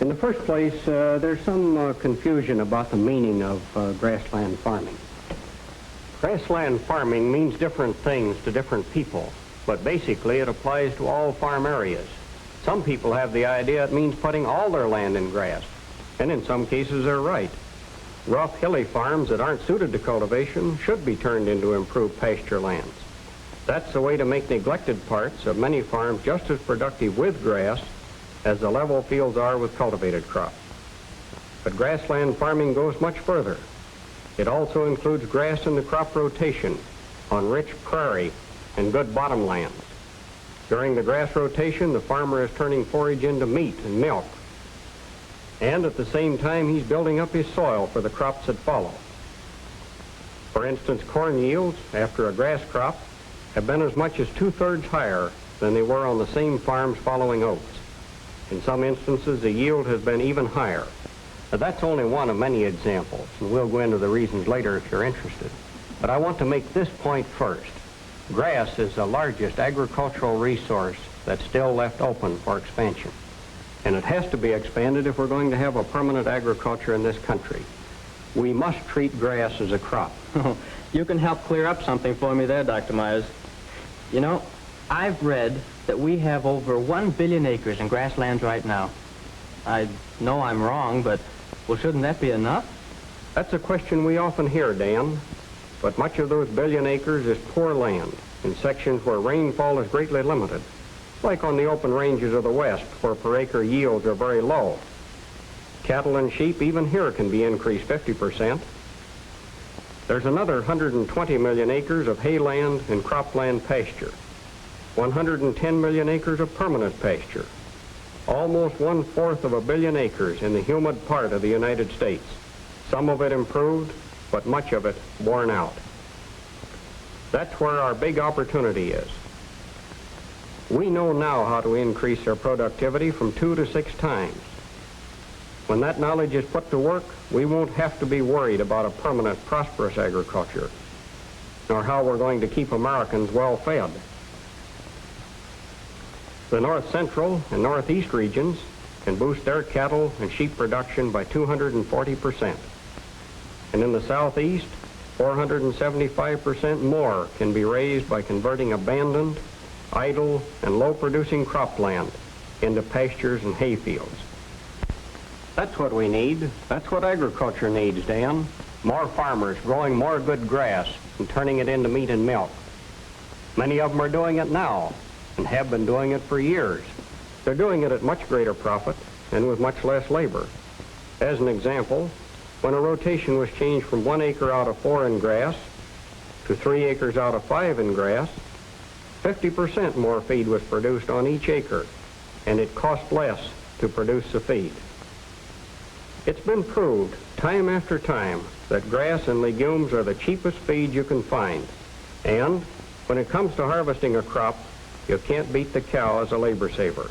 In the first place, there's some confusion about the meaning of grassland farming. Grassland farming means different things to different people, but basically it applies to all farm areas. Some people have the idea it means putting all their land in grass, and in some cases they're right. Rough, hilly farms that aren't suited to cultivation should be turned into improved pasture lands. That's the way to make neglected parts of many farms just as productive with grass as the level fields are with cultivated crops. But grassland farming goes much further. It also includes grass in the crop rotation on rich prairie and good bottom lands. During the grass rotation, the farmer is turning forage into meat and milk. And at the same time, he's building up his soil for the crops that follow. For instance, corn yields after a grass crop have been as much as 2/3 higher than they were on the same farms following oats. In some instances, the yield has been even higher. Now, that's only one of many examples, and we'll go into the reasons later if you're interested. But I want to make this point first. Grass is the largest agricultural resource that's still left open for expansion. And it has to be expanded if we're going to have a permanent agriculture in this country. We must treat grass as a crop. You can help clear up something for me there, Dr. Myers. You know, I've read that we have over 1 billion acres in grasslands right now. I know I'm wrong, but, well, shouldn't that be enough? That's a question we often hear, Dan. But much of those billion acres is poor land in sections where rainfall is greatly limited, like on the open ranges of the West, where per acre yields are very low. Cattle and sheep, even here, can be increased 50%. There's another 120 million acres of hayland and cropland pasture, 110 million acres of permanent pasture, almost 1/4 of a billion acres in the humid part of the United States, some of it improved, but much of it worn out. That's where our big opportunity is. We know now how to increase our productivity from 2 to 6 times. When that knowledge is put to work, we won't have to be worried about a permanent, prosperous agriculture, nor how we're going to keep Americans well fed. The north central and northeast regions can boost their cattle and sheep production by 240%. And in the southeast, 475% more can be raised by converting abandoned, idle, and low-producing cropland into pastures and hay fields. That's what we need. That's what agriculture needs, Dan. More farmers growing more good grass and turning it into meat and milk. Many of them are doing it now and have been doing it for years. They're doing it at much greater profit and with much less labor. As an example, when a rotation was changed from 1 acre out of 4 in grass to 3 acres out of 5 in grass, 50% more feed was produced on each acre, and it cost less to produce the feed. It's been proved time after time that grass and legumes are the cheapest feed you can find. And when it comes to harvesting a crop, you can't beat the cow as a labor saver.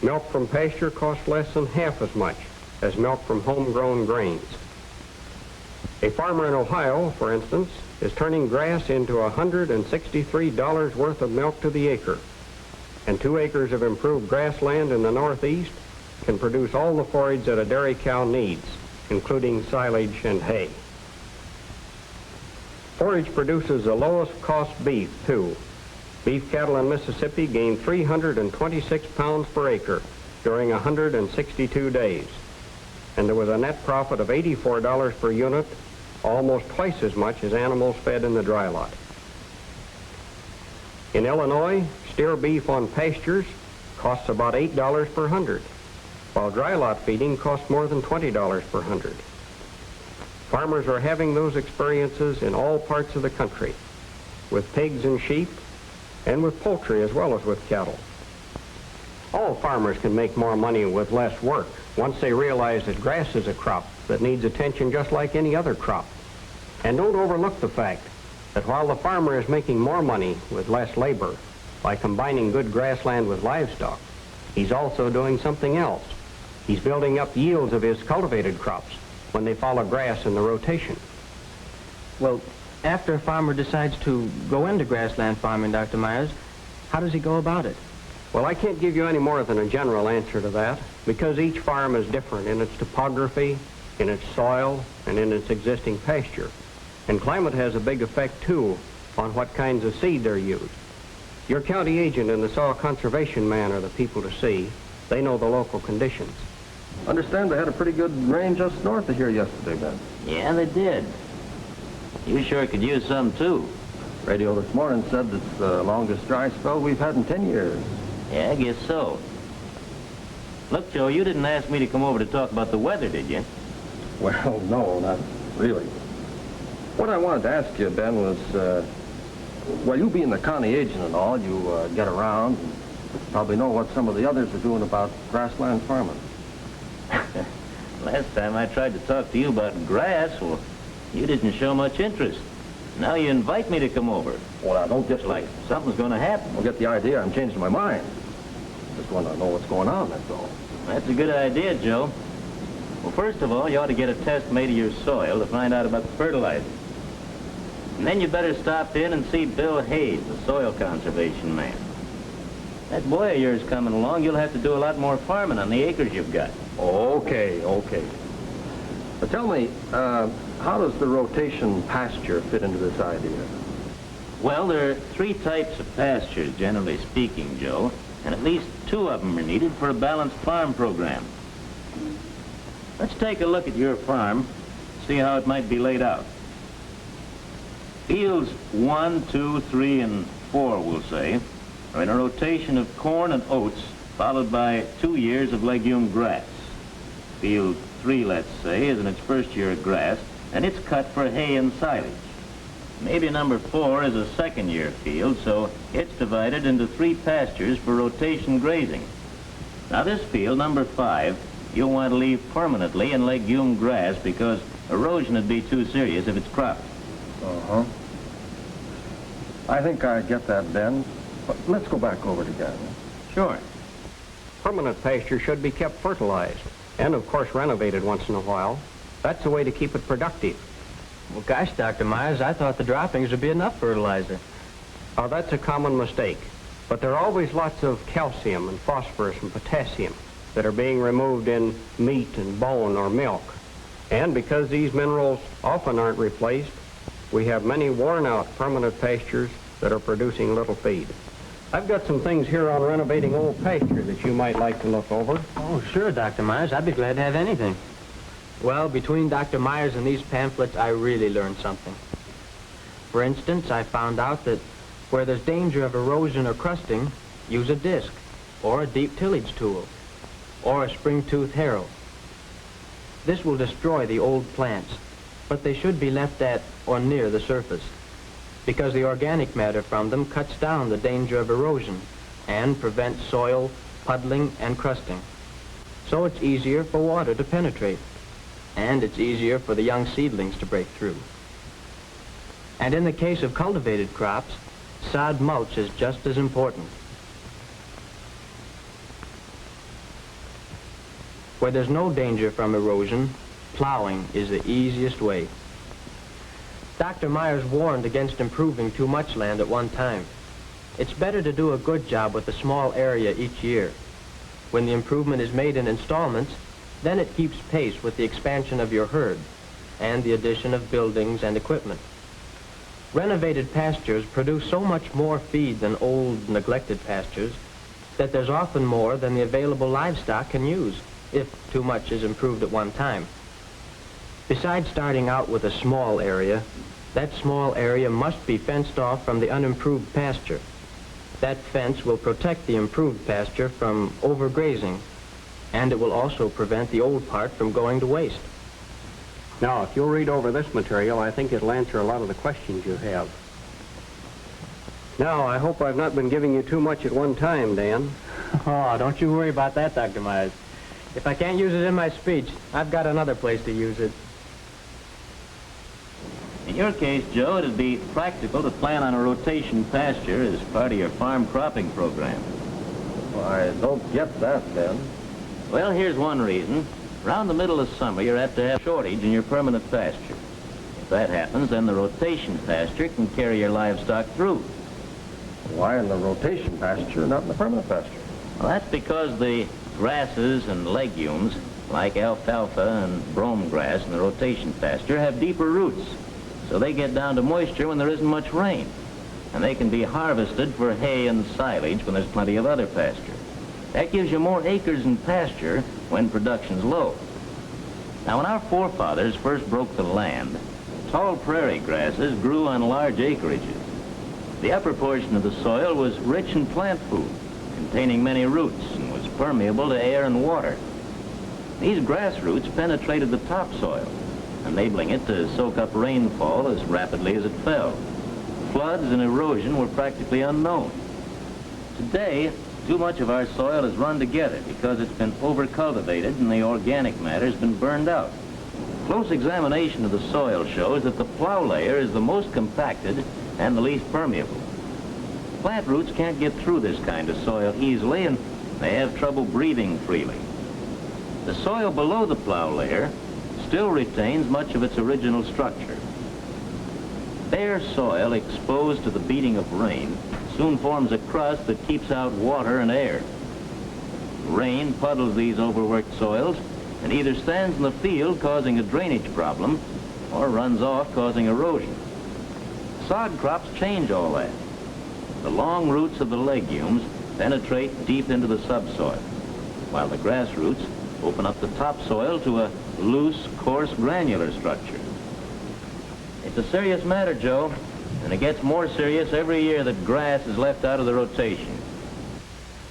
Milk from pasture costs less than half as much as milk from homegrown grains. A farmer in Ohio, for instance, is turning grass into $163 worth of milk to the acre. And 2 acres of improved grassland in the northeast can produce all the forage that a dairy cow needs, including silage and hay. Forage produces the lowest cost beef, too. Beef cattle in Mississippi gained 326 pounds per acre during 162 days. And there was a net profit of $84 per unit, almost twice as much as animals fed in the dry lot. In Illinois, steer beef on pastures costs about $8 per hundred, while dry lot feeding costs more than $20 per hundred. Farmers are having those experiences in all parts of the country, with pigs and sheep, and with poultry as well as with cattle. All farmers can make more money with less work once they realize that grass is a crop that needs attention just like any other crop. And don't overlook the fact that while the farmer is making more money with less labor by combining good grassland with livestock, he's also doing something else. He's building up yields of his cultivated crops, when they follow grass in the rotation. Well, after a farmer decides to go into grassland farming, Dr. Myers, how does he go about it? Well, I can't give you any more than a general answer to that, because each farm is different in its topography, in its soil, and in its existing pasture. And climate has a big effect, too, on what kinds of seed they're used. Your county agent and the soil conservation man are the people to see. They know the local conditions. Understand they had a pretty good rain just north of here yesterday, Ben. Yeah, they did. You sure could use some, too. Radio this morning said it's the longest dry spell we've had in 10 years. Yeah, I guess so. Look, Joe, you didn't ask me to come over to talk about the weather, did you? Well, no, not really. What I wanted to ask you, Ben, was, well, you being the county agent and all, you get around and probably know what some of the others are doing about grassland farming. Last time I tried to talk to you about grass, well, you didn't show much interest. Now you invite me to come over. Well, I don't get like something's going to happen. I'll get the idea. I'm changing my mind. Just want to know what's going on, that's all. That's a good idea, Joe. Well, first of all, you ought to get a test made of your soil to find out about the fertilizer. And then you better stop in and see Bill Hayes, the soil conservation man. That boy of yours coming along, you'll have to do a lot more farming on the acres you've got. Okay. But tell me, how does the rotation pasture fit into this idea? Well, there are 3 types of pastures, generally speaking, Joe, and at least 2 of them are needed for a balanced farm program. Let's take a look at your farm, see how it might be laid out. Fields 1, 2, 3, and 4, we'll say, are in a rotation of corn and oats, followed by 2 years of legume grass. Field 3, let's say, is in its first year of grass, and it's cut for hay and silage. Maybe number 4 is a second-year field, so it's divided into 3 pastures for rotation grazing. Now this field, number 5, you'll want to leave permanently in legume grass because erosion would be too serious if it's cropped. Uh-huh. I think I get that, Ben. But let's go back over it again. Sure. Permanent pasture should be kept fertilized and, of course, renovated once in a while. That's the way to keep it productive. Well, gosh, Dr. Myers, I thought the droppings would be enough fertilizer. Oh, that's a common mistake. But there are always lots of calcium and phosphorus and potassium that are being removed in meat and bone or milk. And because these minerals often aren't replaced, we have many worn-out permanent pastures that are producing little feed. I've got some things here on renovating old pasture that you might like to look over. Oh, sure, Dr. Myers. I'd be glad to have anything. Well, between Dr. Myers and these pamphlets, I really learned something. For instance, I found out that where there's danger of erosion or crusting, use a disc, or a deep tillage tool, or a spring-tooth harrow. This will destroy the old plants, but they should be left at or near the surface, because the organic matter from them cuts down the danger of erosion and prevents soil puddling and crusting. So it's easier for water to penetrate, and it's easier for the young seedlings to break through. And in the case of cultivated crops, sod mulch is just as important. Where there's no danger from erosion, plowing is the easiest way. Dr. Myers warned against improving too much land at one time. It's better to do a good job with a small area each year. When the improvement is made in installments, then it keeps pace with the expansion of your herd and the addition of buildings and equipment. Renovated pastures produce so much more feed than old, neglected pastures that there's often more than the available livestock can use, if too much is improved at one time. Besides starting out with a small area, that small area must be fenced off from the unimproved pasture. That fence will protect the improved pasture from overgrazing, and it will also prevent the old part from going to waste. Now, if you'll read over this material, I think it'll answer a lot of the questions you have. Now, I hope I've not been giving you too much at one time, Dan. Oh, don't you worry about that, Dr. Myers. If I can't use it in my speech, I've got another place to use it. In your case, Joe, it'd be practical to plan on a rotation pasture as part of your farm cropping program. Well, I don't get that, Ben. Well, here's one reason. Around the middle of summer, you're apt to have a shortage in your permanent pasture. If that happens, then the rotation pasture can carry your livestock through. Why in the rotation pasture, not in the permanent pasture? Well, that's because the grasses and legumes, like alfalfa and brome grass in the rotation pasture, have deeper roots. So they get down to moisture when there isn't much rain. And they can be harvested for hay and silage when there's plenty of other pasture. That gives you more acres in pasture when production's low. Now, when our forefathers first broke the land, tall prairie grasses grew on large acreages. The upper portion of the soil was rich in plant food, containing many roots, and was permeable to air and water. These grass roots penetrated the topsoil, enabling it to soak up rainfall as rapidly as it fell. Floods and erosion were practically unknown. Today, too much of our soil has run together because it's been overcultivated and the organic matter has been burned out. Close examination of the soil shows that the plow layer is the most compacted and the least permeable. Plant roots can't get through this kind of soil easily, and they have trouble breathing freely. The soil below the plow layer still retains much of its original structure. Bare soil exposed to the beating of rain soon forms a crust that keeps out water and air. Rain puddles these overworked soils and either stands in the field causing a drainage problem or runs off causing erosion. Sod crops change all that. The long roots of the legumes penetrate deep into the subsoil, while the grass roots open up the topsoil to a loose, coarse, granular structure. It's a serious matter, Joe, and it gets more serious every year that grass is left out of the rotation.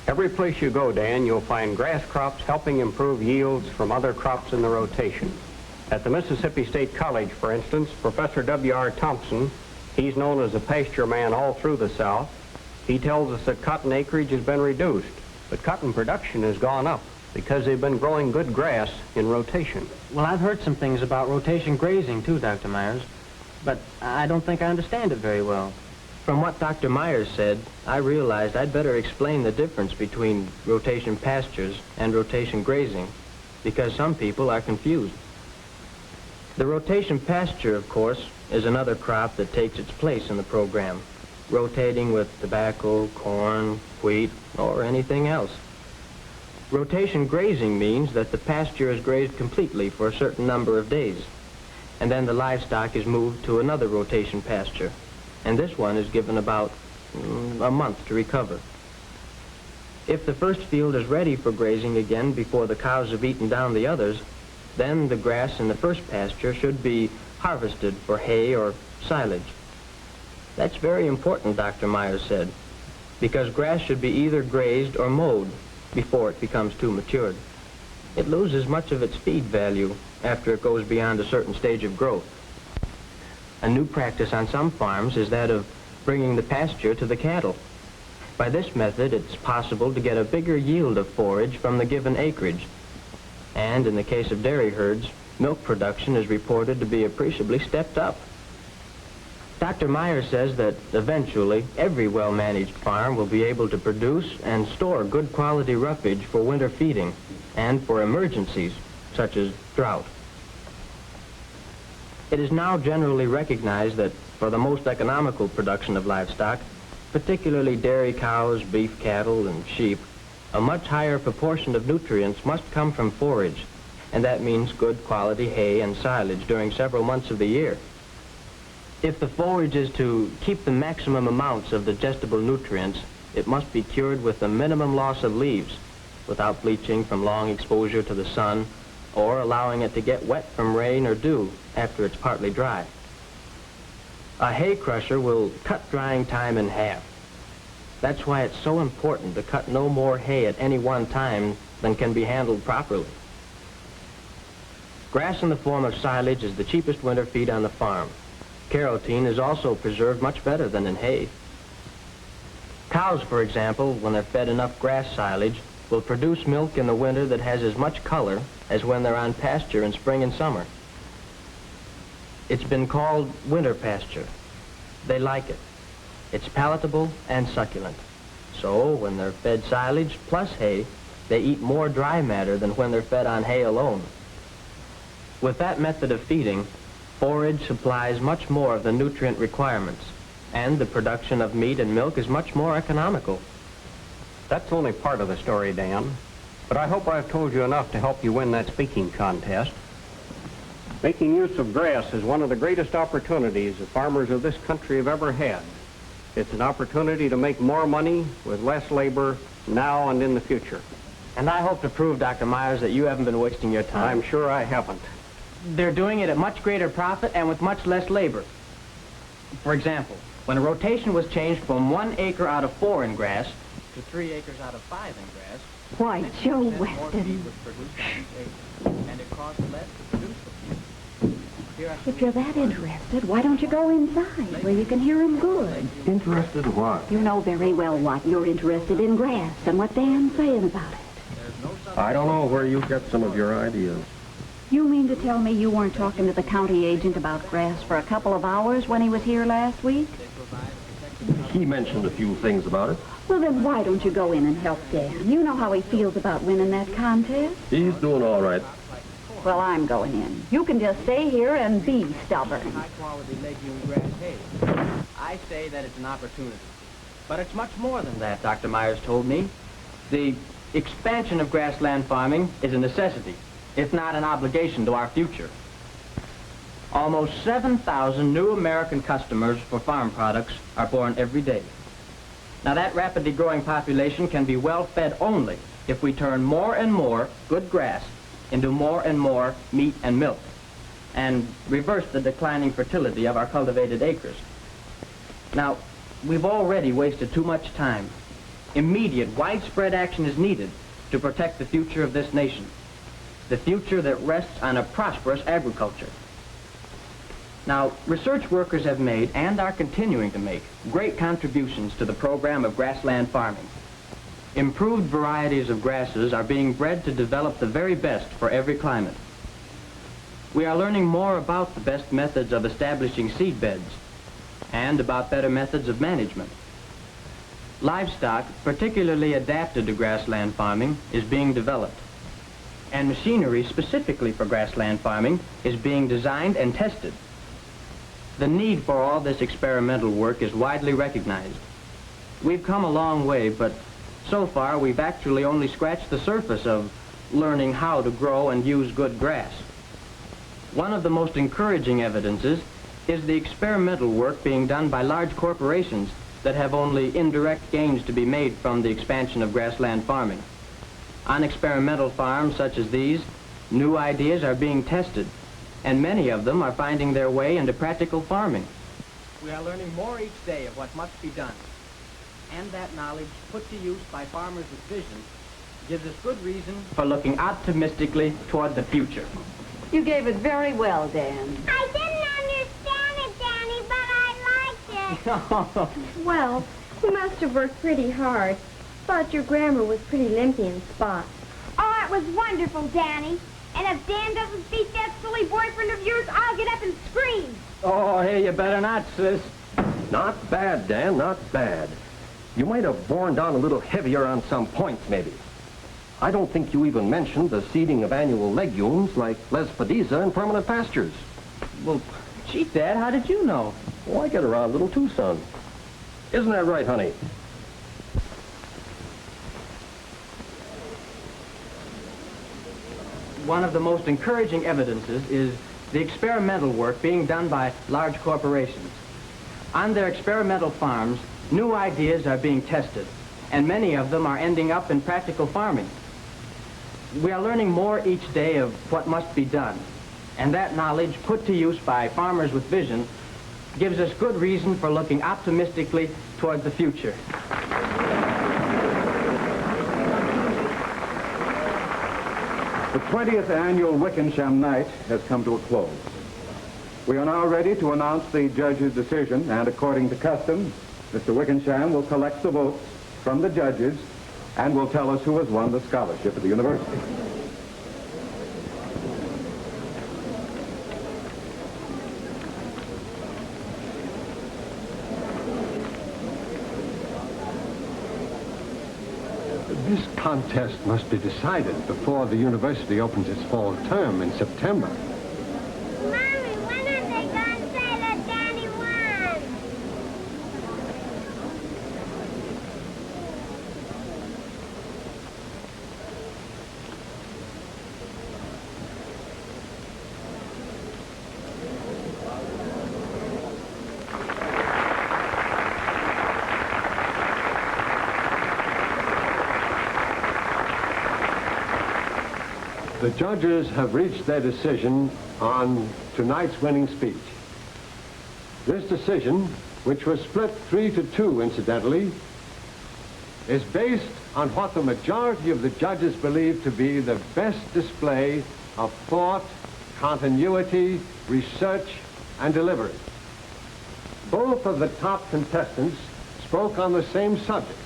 Every place you go, Dan, you'll find grass crops helping improve yields from other crops in the rotation. At the Mississippi State College, for instance, Professor W.R. Thompson, he's known as a pasture man all through the South, he tells us that cotton acreage has been reduced, but cotton production has gone up because they've been growing good grass in rotation. Well, I've heard some things about rotation grazing, too, Dr. Myers, but I don't think I understand it very well. From what Dr. Myers said, I realized I'd better explain the difference between rotation pastures and rotation grazing, because some people are confused. The rotation pasture, of course, is another crop that takes its place in the program, rotating with tobacco, corn, wheat, or anything else. Rotation grazing means that the pasture is grazed completely for a certain number of days, and then the livestock is moved to another rotation pasture, and this one is given about a month to recover. If the first field is ready for grazing again before the cows have eaten down the others, then the grass in the first pasture should be harvested for hay or silage. That's very important, Dr. Myers said, because grass should be either grazed or mowed before it becomes too matured. It loses much of its feed value after it goes beyond a certain stage of growth. A new practice on some farms is that of bringing the pasture to the cattle. By this method, it's possible to get a bigger yield of forage from the given acreage. And in the case of dairy herds, milk production is reported to be appreciably stepped up. Dr. Myers says that eventually every well-managed farm will be able to produce and store good quality roughage for winter feeding and for emergencies such as drought. It is now generally recognized that for the most economical production of livestock, particularly dairy cows, beef cattle, and sheep, a much higher proportion of nutrients must come from forage, and that means good quality hay and silage during several months of the year. If the forage is to keep the maximum amounts of digestible nutrients, it must be cured with the minimum loss of leaves, without bleaching from long exposure to the sun, or allowing it to get wet from rain or dew after it's partly dry. A hay crusher will cut drying time in half. That's why it's so important to cut no more hay at any one time than can be handled properly. Grass in the form of silage is the cheapest winter feed on the farm. Carotene is also preserved much better than in hay. Cows, for example, when they're fed enough grass silage, will produce milk in the winter that has as much color as when they're on pasture in spring and summer. It's been called winter pasture. They like it. It's palatable and succulent. So when they're fed silage plus hay, they eat more dry matter than when they're fed on hay alone. With that method of feeding, forage supplies much more of the nutrient requirements, and the production of meat and milk is much more economical. That's only part of the story, Dan, but I hope I've told you enough to help you win that speaking contest. Making use of grass is one of the greatest opportunities the farmers of this country have ever had. It's an opportunity to make more money with less labor now and in the future. And I hope to prove, Dr. Myers, that you haven't been wasting your time. I'm sure I haven't. They're doing it at much greater profit and with much less labor. For example, when a rotation was changed from 1 acre out of 4 in grass to 3 acres out of 5 in grass, Why, Joe more Weston, feed was produced on each acre, and it cost less to produce the feed. Here I if you're that interested, why don't you go inside where you can hear him good? Interested in what? You know very well what you're interested in grass and what Dan's saying about it. I don't know where you get some of your ideas. You mean to tell me you weren't talking to the county agent about grass for a couple of hours when he was here last week? He mentioned a few things about it. Well, then why don't you go in and help Dan? You know how he feels about winning that contest. He's doing all right. Well, I'm going in. You can just stay here and be stubborn. High-quality legume grass hay. I say that it's an opportunity. But it's much more than that, Dr. Myers told me. The expansion of grassland farming is a necessity, if not an obligation to our future. Almost 7,000 new American customers for farm products are born every day. Now, that rapidly growing population can be well fed only if we turn more and more good grass into more and more meat and milk, and reverse the declining fertility of our cultivated acres. Now, we've already wasted too much time. Immediate, widespread action is needed to protect the future of this nation, the future that rests on a prosperous agriculture. Now, research workers have made, and are continuing to make, great contributions to the program of grassland farming. Improved varieties of grasses are being bred to develop the very best for every climate. We are learning more about the best methods of establishing seed beds, and about better methods of management. Livestock, particularly adapted to grassland farming, is being developed. And machinery specifically for grassland farming is being designed and tested. The need for all this experimental work is widely recognized. We've come a long way, but so far we've actually only scratched the surface of learning how to grow and use good grass. One of the most encouraging evidences is the experimental work being done by large corporations that have only indirect gains to be made from the expansion of grassland farming. On experimental farms such as these, new ideas are being tested, and many of them are finding their way into practical farming. We are learning more each day of what must be done, and that knowledge put to use by farmers with vision gives us good reason for looking optimistically toward the future. You gave it very well, Dan. I didn't understand it, Danny, but I liked it. Well, you must have worked pretty hard. Thought your grammar was pretty limpy in spots. Oh, it was wonderful, Danny. And if Dan doesn't beat that silly boyfriend of yours, I'll get up and scream. Oh, hey, you better not, sis. Not bad, Dan, not bad. You might have borne down a little heavier on some points, maybe. I don't think you even mentioned the seeding of annual legumes like lespedeza in permanent pastures. Well, gee, Dad, how did you know? Oh, I get around little too, son. Isn't that right, honey? One of the most encouraging evidences is the experimental work being done by large corporations. On their experimental farms, new ideas are being tested, and many of them are ending up in practical farming. We are learning more each day of what must be done, and that knowledge put to use by farmers with vision gives us good reason for looking optimistically toward the future. The 20th annual Wickensham Night has come to a close. We are now ready to announce the judge's decision, and according to custom, Mr. Wickensham will collect the votes from the judges and will tell us who has won the scholarship at the university. This contest must be decided before the university opens its fall term in September. Mommy, when are they going to say that Danny won? The judges have reached their decision on tonight's winning speech. This decision, which was split 3-2 incidentally, is based on what the majority of the judges believe to be the best display of thought, continuity, research, and delivery. Both of the top contestants spoke on the same subject,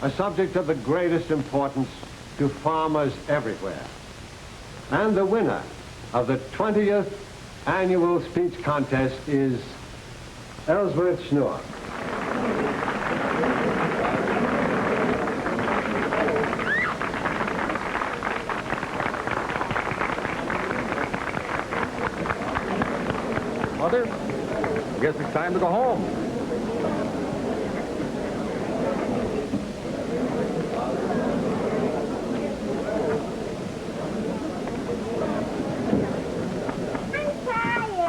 a subject of the greatest importance to farmers everywhere. And the winner of the 20th annual speech contest is Ellsworth Schnorr. Mother, I guess it's time to go home.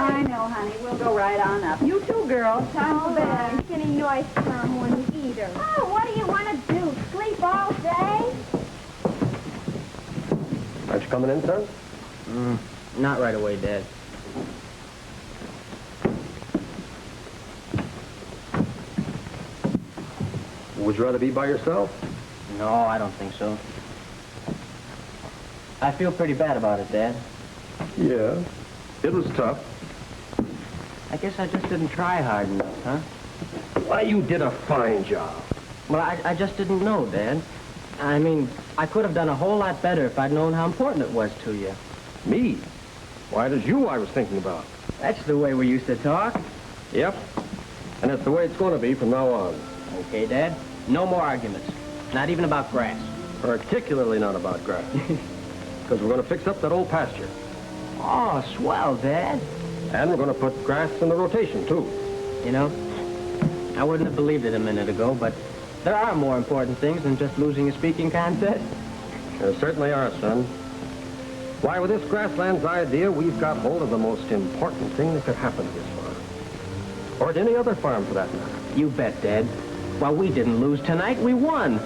I know, honey. We'll go right on up. You too, girls. Time for bed. Kenny, you know I can't want to either. Oh, what do you want to do? Sleep all day? Aren't you coming in, son? Not right away, Dad. Would you rather be by yourself? No, I don't think so. I feel pretty bad about it, Dad. Yeah, it was tough. I guess I just didn't try hard enough, huh? Why, you did a fine job. Well, I just didn't know, Dad. I mean, I could have done a whole lot better if I'd known how important it was to you. Me? Why, it was you I was thinking about. That's the way we used to talk. Yep, and it's the way it's going to be from now on. Okay, Dad. No more arguments. Not even about grass. Particularly not about grass. Because we're going to fix up that old pasture. Oh, swell, Dad. And we're going to put grass in the rotation, too. You know, I wouldn't have believed it a minute ago, but there are more important things than just losing a speaking contest. There certainly are, son. Why, with this grasslands idea, we've got hold of the most important thing that could happen to this farm. Or to any other farm, for that matter. You bet, Dad. Well, we didn't lose tonight. We won.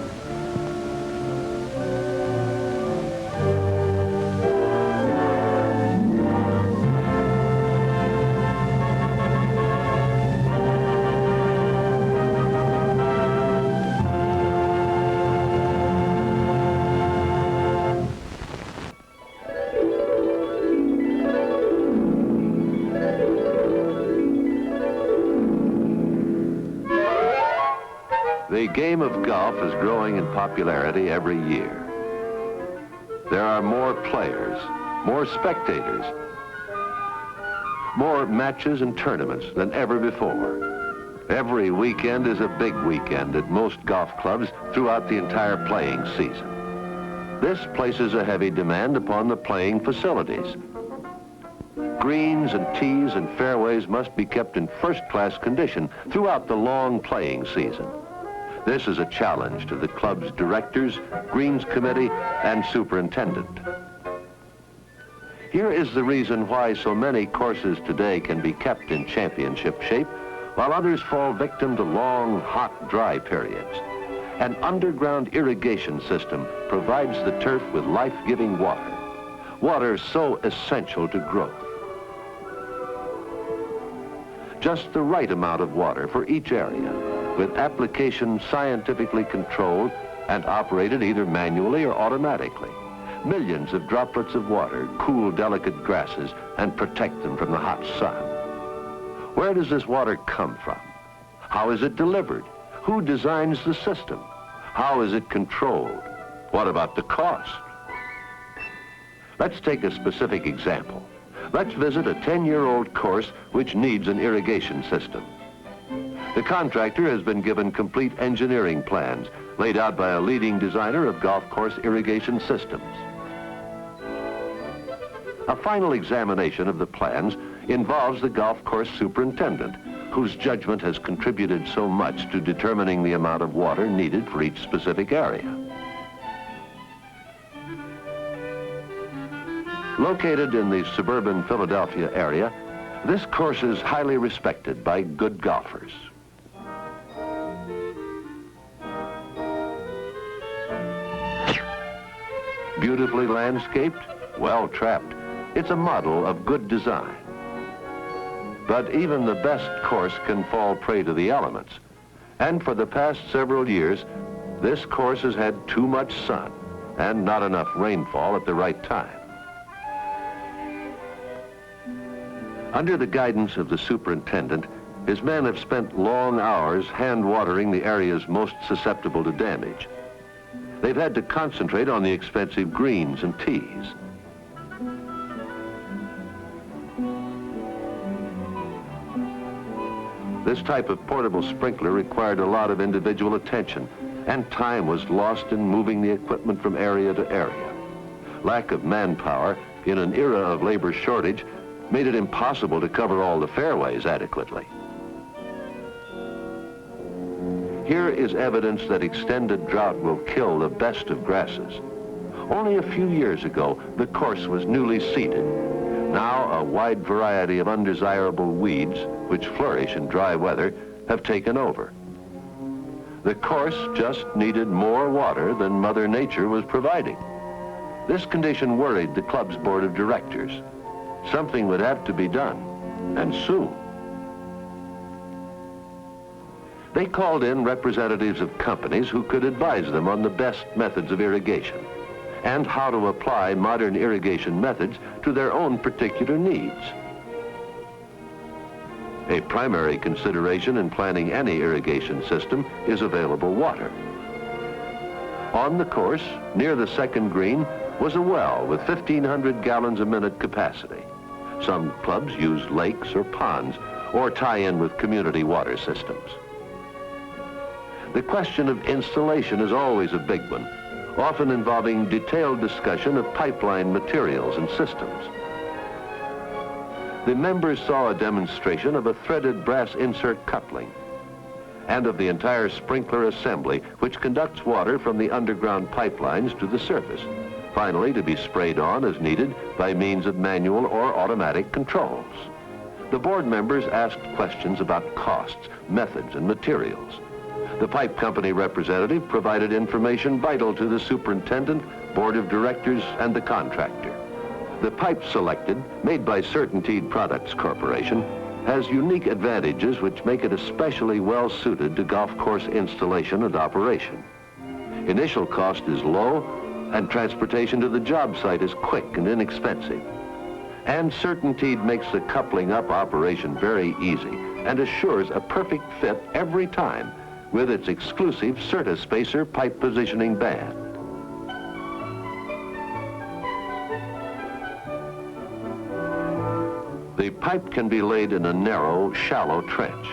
The game of golf is growing in popularity every year. There are more players, more spectators, more matches and tournaments than ever before. Every weekend is a big weekend at most golf clubs throughout the entire playing season. This places a heavy demand upon the playing facilities. Greens and tees and fairways must be kept in first-class condition throughout the long playing season. This is a challenge to the club's directors, greens committee, and superintendent. Here is the reason why so many courses today can be kept in championship shape, while others fall victim to long, hot, dry periods. An underground irrigation system provides the turf with life-giving water, water so essential to growth. Just the right amount of water for each area, with application scientifically controlled and operated either manually or automatically. Millions of droplets of water cool delicate grasses and protect them from the hot sun. Where does this water come from? How is it delivered? Who designs the system? How is it controlled? What about the cost? Let's take a specific example. Let's visit a 10-year-old course which needs an irrigation system. The contractor has been given complete engineering plans laid out by a leading designer of golf course irrigation systems. A final examination of the plans involves the golf course superintendent, whose judgment has contributed so much to determining the amount of water needed for each specific area. Located in the suburban Philadelphia area, this course is highly respected by good golfers. Beautifully landscaped, well trapped, it's a model of good design. But even the best course can fall prey to the elements. And for the past several years, this course has had too much sun and not enough rainfall at the right time. Under the guidance of the superintendent, his men have spent long hours hand watering the areas most susceptible to damage. They've had to concentrate on the expensive greens and tees. This type of portable sprinkler required a lot of individual attention, and time was lost in moving the equipment from area to area. Lack of manpower in an era of labor shortage made it impossible to cover all the fairways adequately. Here is evidence that extended drought will kill the best of grasses. Only a few years ago, the course was newly seeded. Now, a wide variety of undesirable weeds, which flourish in dry weather, have taken over. The course just needed more water than Mother Nature was providing. This condition worried the club's board of directors. Something would have to be done, and soon. They called in representatives of companies who could advise them on the best methods of irrigation and how to apply modern irrigation methods to their own particular needs. A primary consideration in planning any irrigation system is available water. On the course, near the second green, was a well with 1,500 gallons a minute capacity. Some clubs use lakes or ponds or tie in with community water systems. The question of installation is always a big one, often involving detailed discussion of pipeline materials and systems. The members saw a demonstration of a threaded brass insert coupling and of the entire sprinkler assembly, which conducts water from the underground pipelines to the surface, finally to be sprayed on as needed by means of manual or automatic controls. The board members asked questions about costs, methods, and materials. The pipe company representative provided information vital to the superintendent, board of directors, and the contractor. The pipe selected, made by Certainteed Products Corporation, has unique advantages which make it especially well suited to golf course installation and operation. Initial cost is low, and transportation to the job site is quick and inexpensive. And Certainteed makes the coupling up operation very easy and assures a perfect fit every time with its exclusive Certispacer pipe positioning band. The pipe can be laid in a narrow, shallow trench.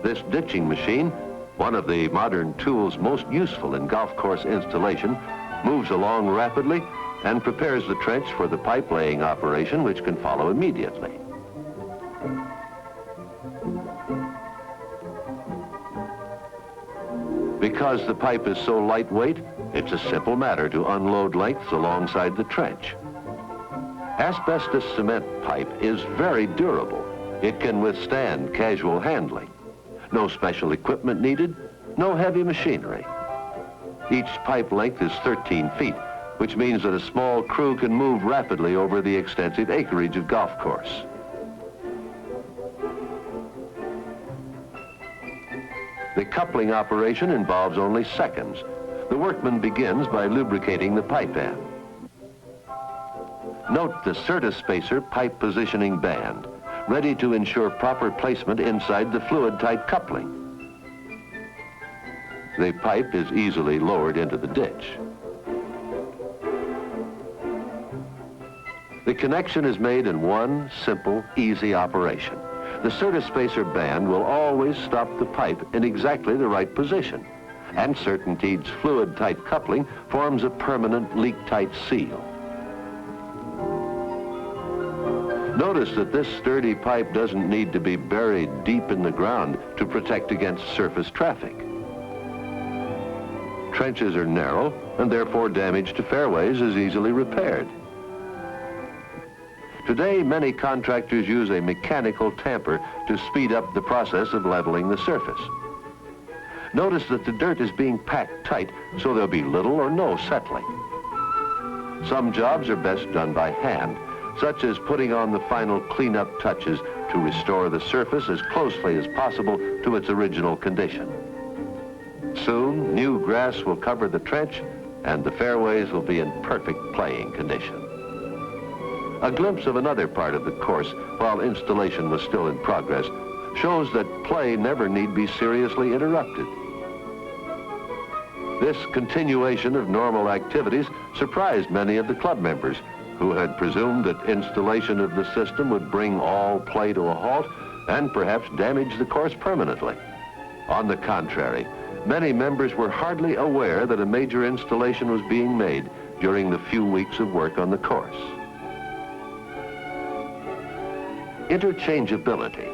This ditching machine, one of the modern tools most useful in golf course installation, moves along rapidly and prepares the trench for the pipe laying operation, which can follow immediately. Because the pipe is so lightweight, it's a simple matter to unload lengths alongside the trench. Asbestos cement pipe is very durable. It can withstand casual handling. No special equipment needed, no heavy machinery. Each pipe length is 13 feet, which means that a small crew can move rapidly over the extensive acreage of golf course. The coupling operation involves only seconds. The workman begins by lubricating the pipe end. Note the Certispacer pipe positioning band, ready to ensure proper placement inside the fluid-tight coupling. The pipe is easily lowered into the ditch. The connection is made in one simple, easy operation. the Certispacer band will always stop the pipe in exactly the right position, and CertainTeed's fluid-tight coupling forms a permanent leak-tight seal. Notice that this sturdy pipe doesn't need to be buried deep in the ground to protect against surface traffic. Trenches are narrow, and therefore damage to fairways is easily repaired. Today, many contractors use a mechanical tamper to speed up the process of leveling the surface. Notice that the dirt is being packed tight, so there'll be little or no settling. Some jobs are best done by hand, such as putting on the final cleanup touches to restore the surface as closely as possible to its original condition. Soon, new grass will cover the trench, and the fairways will be in perfect playing condition. A glimpse of another part of the course, while installation was still in progress, shows that play never need be seriously interrupted. This continuation of normal activities surprised many of the club members, who had presumed that installation of the system would bring all play to a halt and perhaps damage the course permanently. On the contrary, many members were hardly aware that a major installation was being made during the few weeks of work on the course. Interchangeability,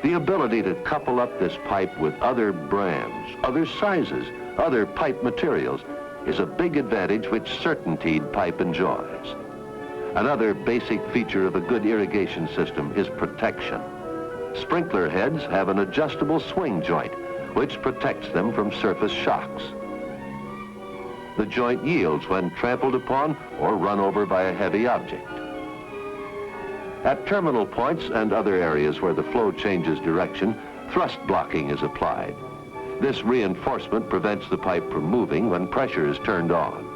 the ability to couple up this pipe with other brands, other sizes, other pipe materials, is a big advantage which CertainTeed pipe enjoys. Another basic feature of a good irrigation system is protection. Sprinkler heads have an adjustable swing joint, which protects them from surface shocks. The joint yields when trampled upon or run over by a heavy object. At terminal points and other areas where the flow changes direction, thrust blocking is applied. This reinforcement prevents the pipe from moving when pressure is turned on.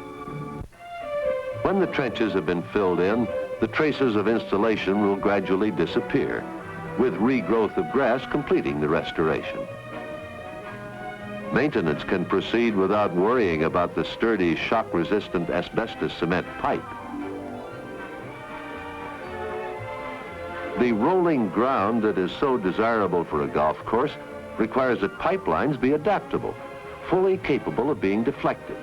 When the trenches have been filled in, the traces of installation will gradually disappear, with regrowth of grass completing the restoration. Maintenance can proceed without worrying about the sturdy, shock-resistant asbestos cement pipe. The rolling ground that is so desirable for a golf course requires that pipelines be adaptable, fully capable of being deflected.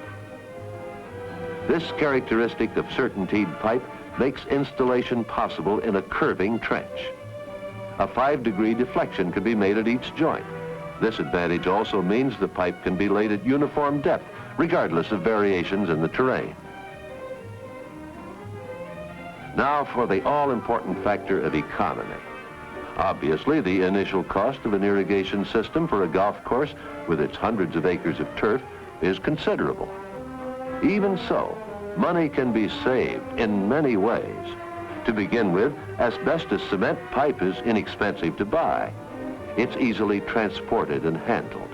This characteristic of CertainTeed pipe makes installation possible in a curving trench. A 5-degree deflection can be made at each joint. This advantage also means the pipe can be laid at uniform depth, regardless of variations in the terrain. Now for the all-important factor of economy. Obviously, the initial cost of an irrigation system for a golf course with its hundreds of acres of turf is considerable. Even so, money can be saved in many ways. To begin with, asbestos cement pipe is inexpensive to buy. It's easily transported and handled.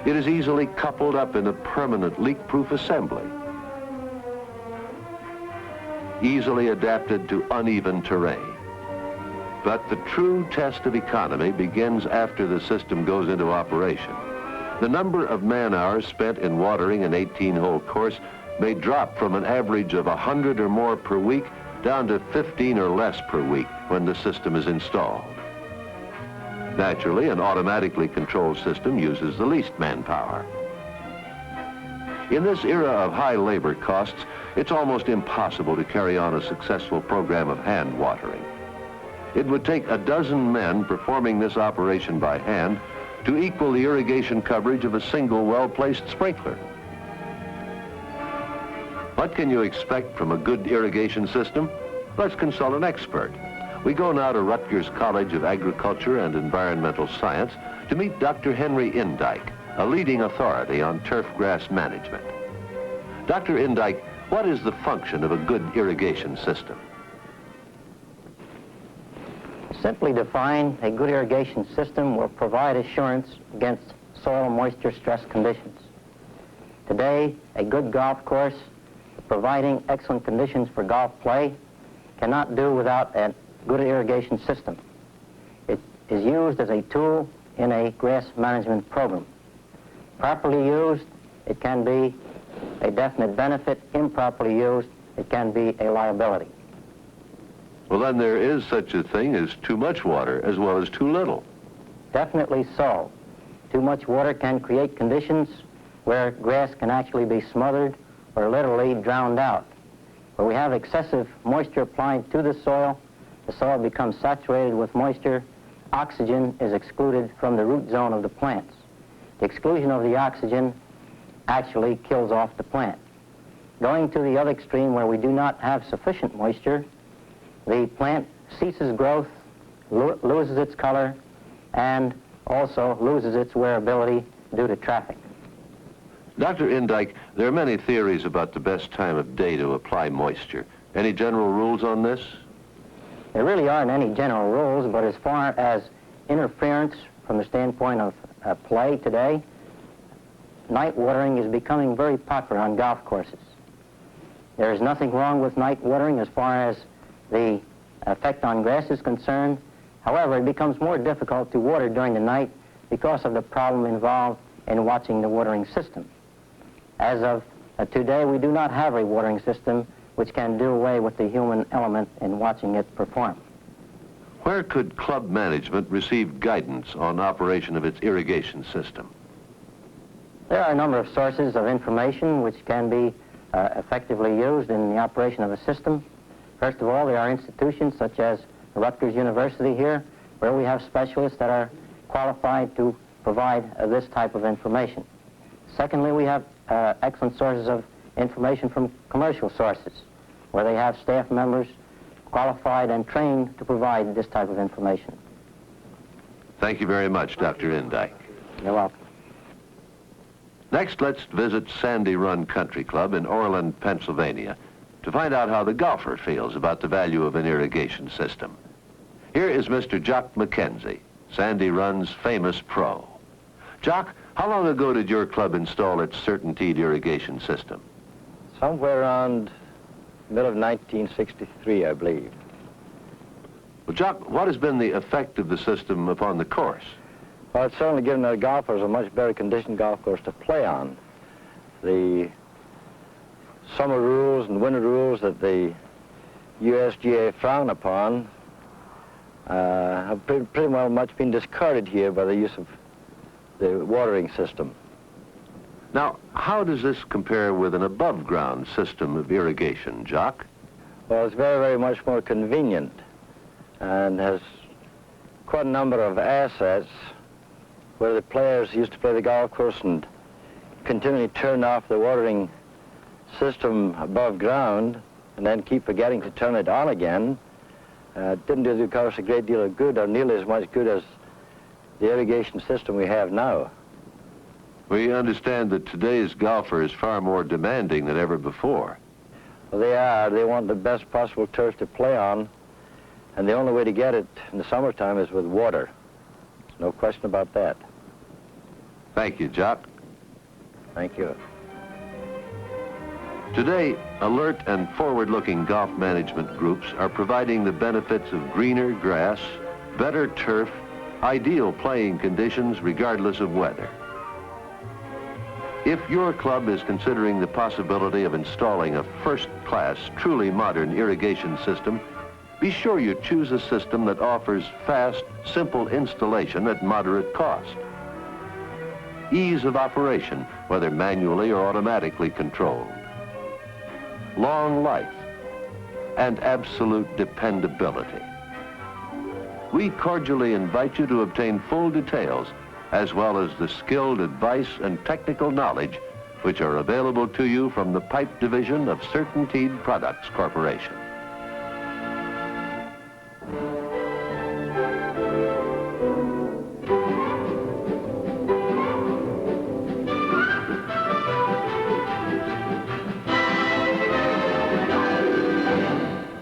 It is easily coupled up in a permanent leak-proof assembly, easily adapted to uneven terrain. But the true test of economy begins after the system goes into operation. The number of man-hours spent in watering an 18-hole course may drop from an average of 100 or more per week down to 15 or less per week when the system is installed. Naturally, an automatically controlled system uses the least manpower. In this era of high labor costs, it's almost impossible to carry on a successful program of hand watering. It would take a dozen men performing this operation by hand to equal the irrigation coverage of a single well-placed sprinkler. What can you expect from a good irrigation system? Let's consult an expert. We go now to Rutgers College of Agriculture and Environmental Science to meet Dr. Henry Indyke, a leading authority on turf grass management. Dr. Indyke, what is the function of a good irrigation system? Simply defined, a good irrigation system will provide assurance against soil moisture stress conditions. Today, a good golf course providing excellent conditions for golf play cannot do without a good irrigation system. It is used as a tool in a grass management program. Properly used, it can be a definite benefit. Improperly used, it can be a liability. Well, then there is such a thing as too much water as well as too little. Definitely so. Too much water can create conditions where grass can actually be smothered or literally drowned out. Where we have excessive moisture applied to the soil becomes saturated with moisture. Oxygen is excluded from the root zone of the plants. The exclusion of the oxygen actually kills off the plant. Going to the other extreme where we do not have sufficient moisture, the plant ceases growth, loses its color, and also loses its wearability due to traffic. Dr. Indyke, there are many theories about the best time of day to apply moisture. Any general rules on this? There really aren't any general rules, but as far as interference from the standpoint of play today, night watering is becoming very popular on golf courses. There is nothing wrong with night watering as far as the effect on grass is concerned. However, it becomes more difficult to water during the night because of the problem involved in watching the watering system. As of today, we do not have a watering system which can do away with the human element in watching it perform. Where could club management receive guidance on operation of its irrigation system? There are a number of sources of information which can be effectively used in the operation of a system. First of all, there are institutions such as Rutgers University here, where we have specialists that are qualified to provide this type of information. Secondly, we have excellent sources of information from commercial sources, where they have staff members qualified and trained to provide this type of information. Thank you very much, Dr. Indyke. You're welcome. Next, let's visit Sandy Run Country Club in Orland, Pennsylvania, to find out how the golfer feels about the value of an irrigation system. Here is Mr. Jock McKenzie, Sandy Run's famous pro. Jock, how long ago did your club install its certainteed irrigation system? Somewhere around middle of 1963, I believe. Well, Jock, what has been the effect of the system upon the course? Well, it's certainly given the golfers a much better conditioned golf course to play on. The summer rules and winter rules that the USGA frown upon have pretty well much been discarded here by the use of the watering system. Now, how does this compare with an above-ground system of irrigation, Jock? Well, it's very, very much more convenient and has quite a number of assets where the players used to play the golf course and continually turn off the watering system above ground and then keep forgetting to turn it on again. Didn't do the course a great deal of good, or nearly as much good as the irrigation system we have now. We understand that today's golfer is far more demanding than ever before. Well, they are. They want the best possible turf to play on, and the only way to get it in the summertime is with water. No question about that. Thank you, Jock. Thank you. Today, alert and forward-looking golf management groups are providing the benefits of greener grass, better turf, ideal playing conditions regardless of weather. If your club is considering the possibility of installing a first-class, truly modern irrigation system, be sure you choose a system that offers fast, simple installation at moderate cost. Ease of operation, whether manually or automatically controlled. Long life and absolute dependability. We cordially invite you to obtain full details as well as the skilled advice and technical knowledge which are available to you from the Pipe Division of CertainTeed Products Corporation.